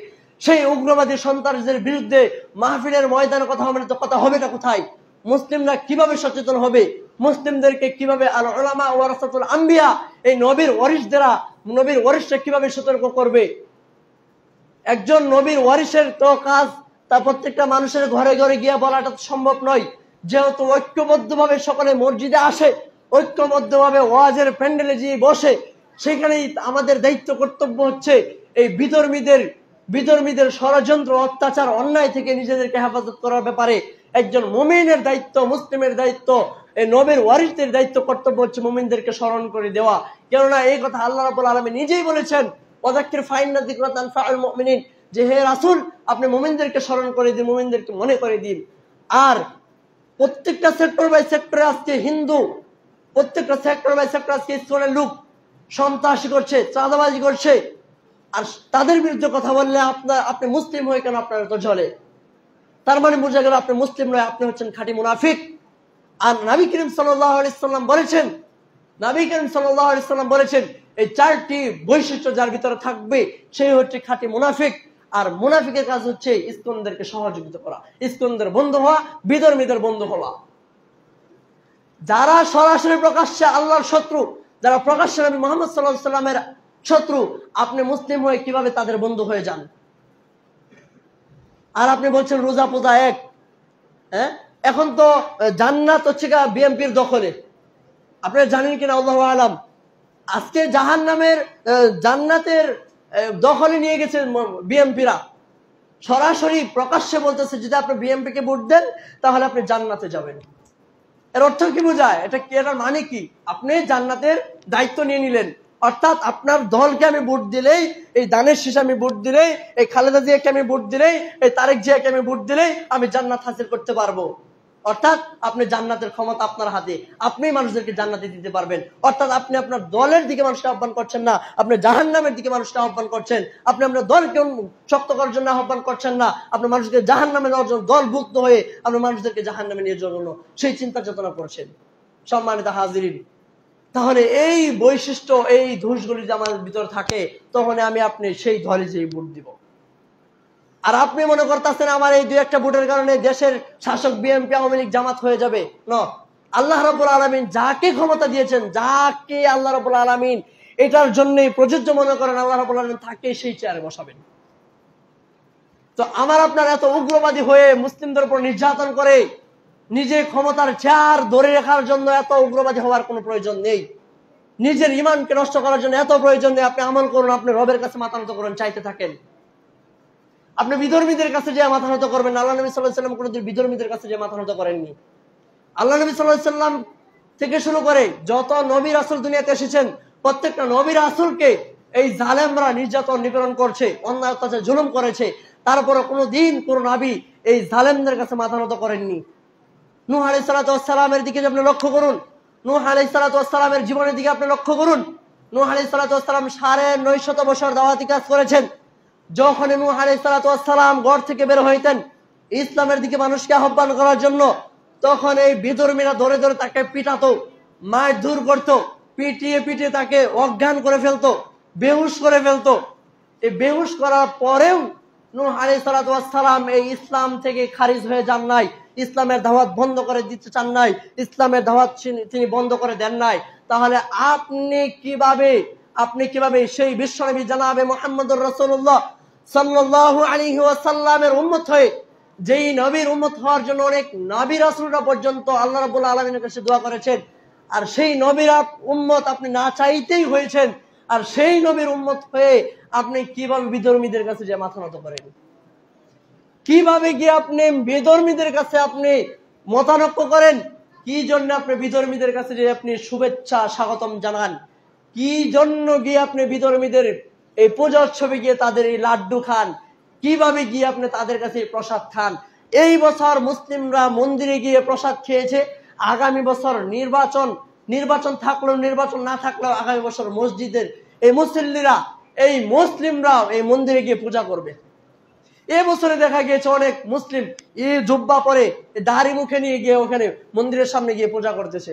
সেই উগ্রবাদী সন্ত্রাসদের বিরুদ্ধে মাহফিলের ময়দানে কথা হবে না তো কথা হবে না কোথায়? মুসলিমরা কিভাবে সচেতন হবে? মুসলিমদেরকে কিভাবে আল উলামা ওয়ারাসাতুল আম্বিয়া, এই নবীর ওয়ারিসরা কিভাবে সতর্ক করবে? একজন নবীর ওয়ারিসের তো কাজ তা প্রত্যেকটা মানুষের ঘরে ঘরে গিয়ে বলাটা সম্ভব নয়। যেহেতু ঐক্যবদ্ধভাবে সকলে মসজিদে আসে, ঐক্যবদ্ধভাবে ওয়াজের প্যান্ডেলে গিয়ে বসে, সেখানেই আমাদের দায়িত্ব কর্তব্য হচ্ছে এই বিধর্মীদের ষড়যন্ত্র, অত্যাচার, অন্যায় থেকে নিজেদেরকে হেফাজত করার ব্যাপারে একজন মুমিনের দায়িত্ব, মুসলিমের দায়িত্ব, এই নবীর ওয়ারিসদের দায়িত্ব কর্তব্য হচ্ছে মুমিনদেরকে স্মরণ করে দেওয়া। কেননা এই কথা আল্লাহ রাব্বুল আলামিন নিজেই বলেছেন, ওয়াযাক্কির ফাইন্না যিকরা তানফাউল মুমিনিন, যে হে রাসূল আপনি মুমিনদেরকে স্মরণ করে দিন, মুমিনদেরকে মনে করে দিন। আর প্রত্যেকটা সেক্টর বাই সেক্টরে আজকে হিন্দু, প্রত্যেকটা সেক্টর বাই সেক্টর আজকে ইসলামের লোক সন্ত্রাসী করছে, চাঁদাবাজি করছে। আর তাদের বিরুদ্ধে কথা বললে আপনি মুসলিম হয়ে কেন আপনার তো চলে? তার মানে বোঝা গেল আপনি মুসলিম নয়, আপনি হচ্ছেন খাঁটি মুনাফিক। আর নবী করিম সাল্লাল্লাহু আলাইহি সাল্লাম বলেছেন এই চারটি বৈশিষ্ট্য যার ভিতরে থাকবে সেই হচ্ছে খাঁটি মুনাফিক। আর মুনাফিকের কাজ হচ্ছে ইসকনদেরকে সহযোগিতা করা, ইসকনদের বন্ধু হওয়া, বিধর্মীদের বন্ধু হওয়া। যারা সরাসরি প্রকাশ্যে আল্লাহর শত্রু, যারা প্রকাশ্যে নবী মুহাম্মদ সাল্লাল্লাহু আলাইহি সাল্লামের শত্রু, আপনি মুসলিম হয়ে কিভাবে তাদের বন্ধু হয়ে যান? আর আপনি বলছেন রোজা পূজা এক। হ্যাঁ, এখন তো জান্নাত হচ্ছে বিএনপির দখলে, আপনারা জানেন কিনা আল্লাহু আলাম। আজকে জান্নাতের দখলে নিয়ে গেছে বিএনপিরা। সরাসরি প্রকাশ্যে বলতেছে যদি আপনি বিএনপিকে ভোট দেন তাহলে আপনি জান্নাতে যাবেন। এর অর্থ কি বোঝায়? এটার মানে কি? আপনি জান্নাতের দায়িত্ব নিয়ে নিলেন, অর্থাৎ আপনার দলকে আমি ভোট দিলেই, এই দানের শীষ আমি ভোট দিলেই, এই খালেদা জিয়াকে আমি ভোট দিলেই, এই তারেক জিয়াকে আমি ভোট দিলেই আমি জান্নাত হাসিল করতে পারবো। অর্থাৎ আপনি জান্নাতের ক্ষমতা আপনার হাতে, আপনি মানুষদেরকে জান্নাতে দিতে পারবেন। অর্থাৎ আপনি আপনার দলের দিকে মানুষকে আহ্বান করছেন না, আপনি জাহান্নামের দিকে মানুষকে আহ্বান করছেন। আপনি আপনার দলকে শক্ত করার জন্য আহ্বান করছেন না, আপনি মানুষকে জাহান্নামে নেওয়ার জন্য, দলভুক্ত হয়ে আপনি মানুষদেরকে জাহান্নামে নিয়ে যাওয়ার জন্য সেই চিন্তা চেতনা করছেন। সম্মানিত হাজিরিন, তাহলে এই বৈশিষ্ট্য, এই দোষগুলি যদি আমাদের ভিতর থাকে, তখন আপনি সেই দলে যেই ভোট দিব। আর আপনি মনে করতেছেন আমার এই দুই একটা ভোটের কারণে দেশের শাসক বিএনপি আওয়ামী লীগ জামাত হয়ে যাবে। না, আল্লাহ রাব্বুল আলামিন যাকে ক্ষমতা দিয়েছেন, যাকে আল্লাহ রাব্বুল আলামিন এটার জন্য প্রযোজ্য মনে করেন, আল্লাহ রাব্বুল আলামিন তাকে সেই চেয়ারে বসাবেন। তো আমার আপনার এত উগ্রবাদী হয়ে মুসলিমদের উপর নির্যাতন করে নিজে ক্ষমতার চেয়ার ধরে রাখার জন্য এত উগ্রবাদী হওয়ার কোনো প্রয়োজন নেই। নিজের ইমানকে নষ্ট করার জন্য এত প্রয়োজন নেই। আপনি আমল করুন, আপনি রবের কাছে মাথা নত করুন, চাইতে থাকেন। আপনি বিধর্মীদের কাছে যে মাথা নত করবেন, আল্লাহ নবী সাল্লাল্লাহু আলাইহি ওয়াসাল্লাম কোনোদিন বিধর্মীদের কাছে যে মাথা নত করেননি। আল্লাহ নবী সাল্লাল্লাহু আলাইহি ওয়াসাল্লাম থেকে শুরু করে যত নবী রাসূল দুনিয়াতে এসেছেন, প্রত্যেকটা নবী রাসূলকে এই জালেমরা নির্যাতন নিপীড়ন করছে, অন্যায় অত্যাচার জুলুম করেছে। তারপরে কোনোদিন কোন নবী এই জালেমদের কাছে মাথা নত করেননি। নূহ আলাইহিস সালাতু ওয়াস সালামের দিকে আপনি লক্ষ্য করুন, নূহ আলাইহিস সালাতু ওয়াস সালামের জীবনের দিকে আপনি লক্ষ্য করুন। নূহ আলাইহিস সালাতু ওয়াস সালাম 950 বছর দাওয়াতি কাজ করেছেন। যখন নূহ আলাইহিস সালাতু ওয়াস সালাম ঘর থেকে বের হইতেন ইসলামের দিকে মানুষকে আহ্বান করার জন্য, তখন এই বিধর্মীরা ধরে ধরে তাকে পিটাতো, মারধর করতো, পিটিয়ে পিটিয়ে তাকে অজ্ঞান করে ফেলতো, বেহুশ করে ফেলতো। এই বেহুশ করার পরেও নূহ আলাইহিস সালাতু ওয়াস সালাম এই ইসলাম থেকে খারিজ হয়ে যান নাই, ইসলামের দাওয়াত বন্ধ করে দিতে চান নাই, ইসলামের দাওয়াত তিনি বন্ধ করে দেন নাই। তাহলে আপনি কিভাবে সেই বিশ্বনবী জনাবে মুহাম্মদুর রাসূলুল্লাহ সাল্লাল্লাহু আলাইহি ওয়াসাল্লামের উম্মত হয়ে, যেই নবীর উম্মত হওয়ার জন্য অনেক নবী রাসূলরা পর্যন্ত আল্লাহ রাব্বুল আলামিনের কাছে দোয়া করেছেন, আর সেই নবীর উম্মত আপনি না চাইতেই হয়েছেন, আর সেই নবীর উম্মত হয়ে আপনি কিভাবে বিধর্মীদের কাছে যে মাথা নত করেন? কিভাবে গিয়ে আপনি বিধর্মীদের কাছে আপনি মতানক্য করেন? কি জন্য আপনি বিধর্মীদের কাছে যে আপনি শুভেচ্ছা স্বাগতম জানান? কি জন্য গিয়ে আপনি বিধর্মীদের এই পূজা উৎসবে গিয়ে তাদের এই লাড্ডু খান? কিভাবে গিয়ে আপনি তাদের কাছে প্রসাদ খান? এই বছর মুসলিমরা মন্দিরে গিয়ে প্রসাদ খেয়েছে, আগামী বছর নির্বাচন থাকলেও নির্বাচন না থাকলেও আগামী বছর মসজিদের এই মুসলিমরা এই মন্দিরে গিয়ে পূজা করবে। এবছরে দেখা গিয়েছে অনেক মুসলিম জুব্বা পরে দাড়ি মুখে নিয়ে গিয়ে ওখানে মন্দিরের সামনে গিয়ে পূজা করতেছে।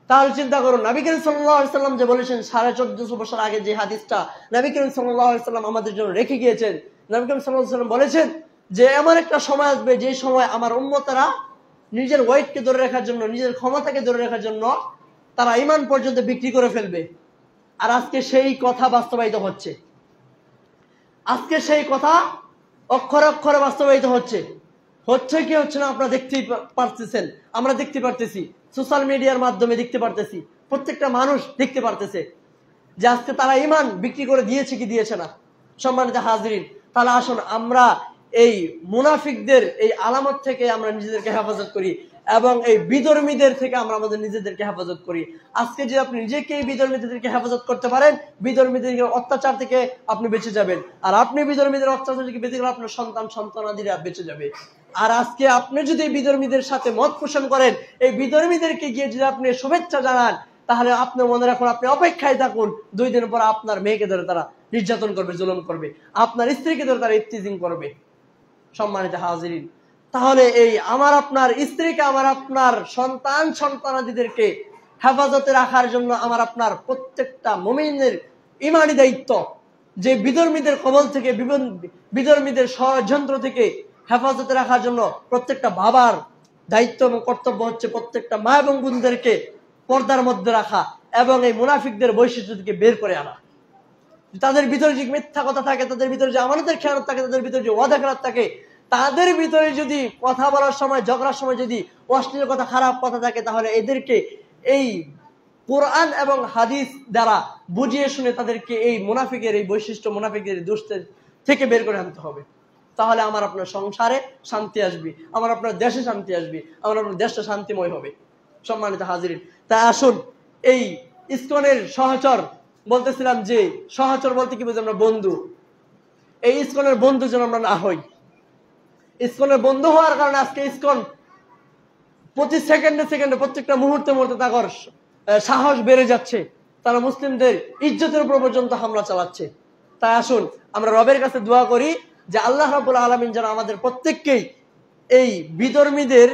তাহলে চিন্তা করুন, নবী করিম সাল্লাল্লাহু আলাইহি ওয়াসাল্লাম যে বলেছেন 1450 বছর আগে যে হাদিসটা নবী করিম সাল্লাল্লাহু আলাইহি ওয়াসাল্লাম আমাদের জন্য রেখে গিয়েছেন, নবী করিম সাল্লাল্লাহু আলাইহি ওয়াসাল্লাম বলেছেন যে এমন একটা সময় আসবে যে সময় আমার উম্মতেরা নিজের ওয়েটকে ধরে রাখার জন্য, নিজের ক্ষমতাকে ধরে রাখার জন্য তারা ঈমান পর্যন্ত বিক্রি করে ফেলবে। আর আজকে সেই কথা বাস্তবায়িত হচ্ছে। আজকে সেই কথা অক্ষরে অক্ষরে বাস্তবায়িত হচ্ছে কি হচ্ছে না আপনারা দেখতেই পারতেছেন, আমরা দেখতে পারতেছি, সোশ্যাল মিডিয়ার মাধ্যমে দেখতে পারতেছি, প্রত্যেকটা মানুষ দেখতে পারতেছে যে আজকে তারা ঈমান বিক্রি করে দিয়েছে কি দিয়েছে না। সম্মানিত হাজিরিন, তাহলে আসুন আমরা এই মুনাফিকদের এই আলামত থেকে আমরা নিজেদেরকে হেফাজত করি এবং এই বিধর্মীদের থেকে আমরা আমাদের নিজেদেরকে হেফাজত করি। আজকে যে আপনি নিজেকে এই বিধর্মীদেরকে হেফাজত করতে পারেন, বিধর্মীদের অত্যাচার থেকে আপনি বেঁচে যাবেন। আর আপনি বিধর্মীদের অত্যাচার থেকে বেঁচে গেলে আপনার সন্তানাদিরা বেঁচে যাবে। আর আজকে আপনি যদি বিধর্মীদের সাথে মত পোষণ করেন, এই বিধর্মীদেরকে গিয়ে যদি আপনি শুভেচ্ছা জানান, তাহলে আপনি মনে রাখুন, আপনি অপেক্ষায় থাকুন, 2 দিন পর আপনার মেয়েকে ধরে তারা নির্যাতন করবে, জুলুম করবে, আপনার স্ত্রীকে ধরে তারা ইফতিজিং করবে। সম্মানিত হাজিরিন, তাহলে এই আমার আপনার স্ত্রীকে, আমার আপনার সন্তানাদিদেরকে হেফাজতে রাখার জন্য আমার আপনার প্রত্যেকটা মুমিনের ঈমানি দায়িত্ব যে বিধর্মীদের কবল থেকে, বিধর্মীদের ষড়যন্ত্র থেকে হেফাজতে রাখার জন্য প্রত্যেকটা বাবার দায়িত্ব এবং কর্তব্য হচ্ছে প্রত্যেকটা মা এবং বোনদেরকে পর্দার মধ্যে রাখা এবং এই মুনাফিকদের বৈশিষ্ট্য থেকে বের করে আনা। তাদের ভিতরে যে মিথ্যা কথা থাকে, তাদের ভিতরে যে আমানতের খেয়ানত থাকে, তাদের ভিতরে যে ওয়াদা খেয়ানত থাকে, তাদের ভিতরে যদি কথা বলার সময়, ঝগড়ার সময় যদি অশ্লীল কথা, খারাপ কথা থাকে, তাহলে এদেরকে এই কোরআন এবং হাদিস দ্বারা বুঝিয়ে শুনে তাদেরকে এই মুনাফিকের এই বৈশিষ্ট্য, মুনাফিকের দোষ থেকে বের করে আনতে হবে। তাহলে আমার আপনার সংসারে শান্তি আসবে, আমার আপনার দেশে শান্তি আসবে, আমার আপনার দেশটা শান্তিময় হবে। সম্মানিত হাজিরিন, তাই আসুন এই ইসকনের সহচর বলতেছিলাম যে সহচর বলতে কি বুঝি আমরা বন্ধু, এই ইসকনের বন্ধু যেন আমরা না হই। ইসকনের বন্ধু হওয়ার কারণে আজকে ইসকন প্রতি সেকেন্ডে প্রত্যেকটা মুহূর্তে তাদের সাহস বেড়ে যাচ্ছে, তারা মুসলিমদের ইজ্জতের উপর পর্যন্ত হামলা চালাচ্ছে। তাই আসুন আমরা রবের কাছে দোয়া করি যে আল্লাহ রাব্বুল আলামিন যেন আমাদের প্রত্যেককেই এই বিধর্মীদের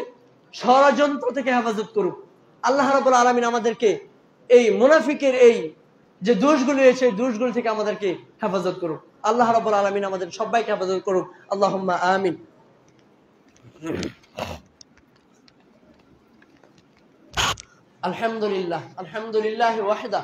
ষড়যন্ত্র থেকে হেফাজত করুক। আল্লাহ রাব্বুল আলামিন আমাদেরকে এই মুনাফিকের এই যে দোষগুলি রয়েছে, এই দোষগুলি থেকে আমাদেরকে হেফাজত করুক। আল্লাহ রাব্বুল আলামিন আমাদের সবাইকে হেফাজত করুক। আল্লাহুম্মা আমিন। আলহামদুলিল্লাহ ওয়াহদা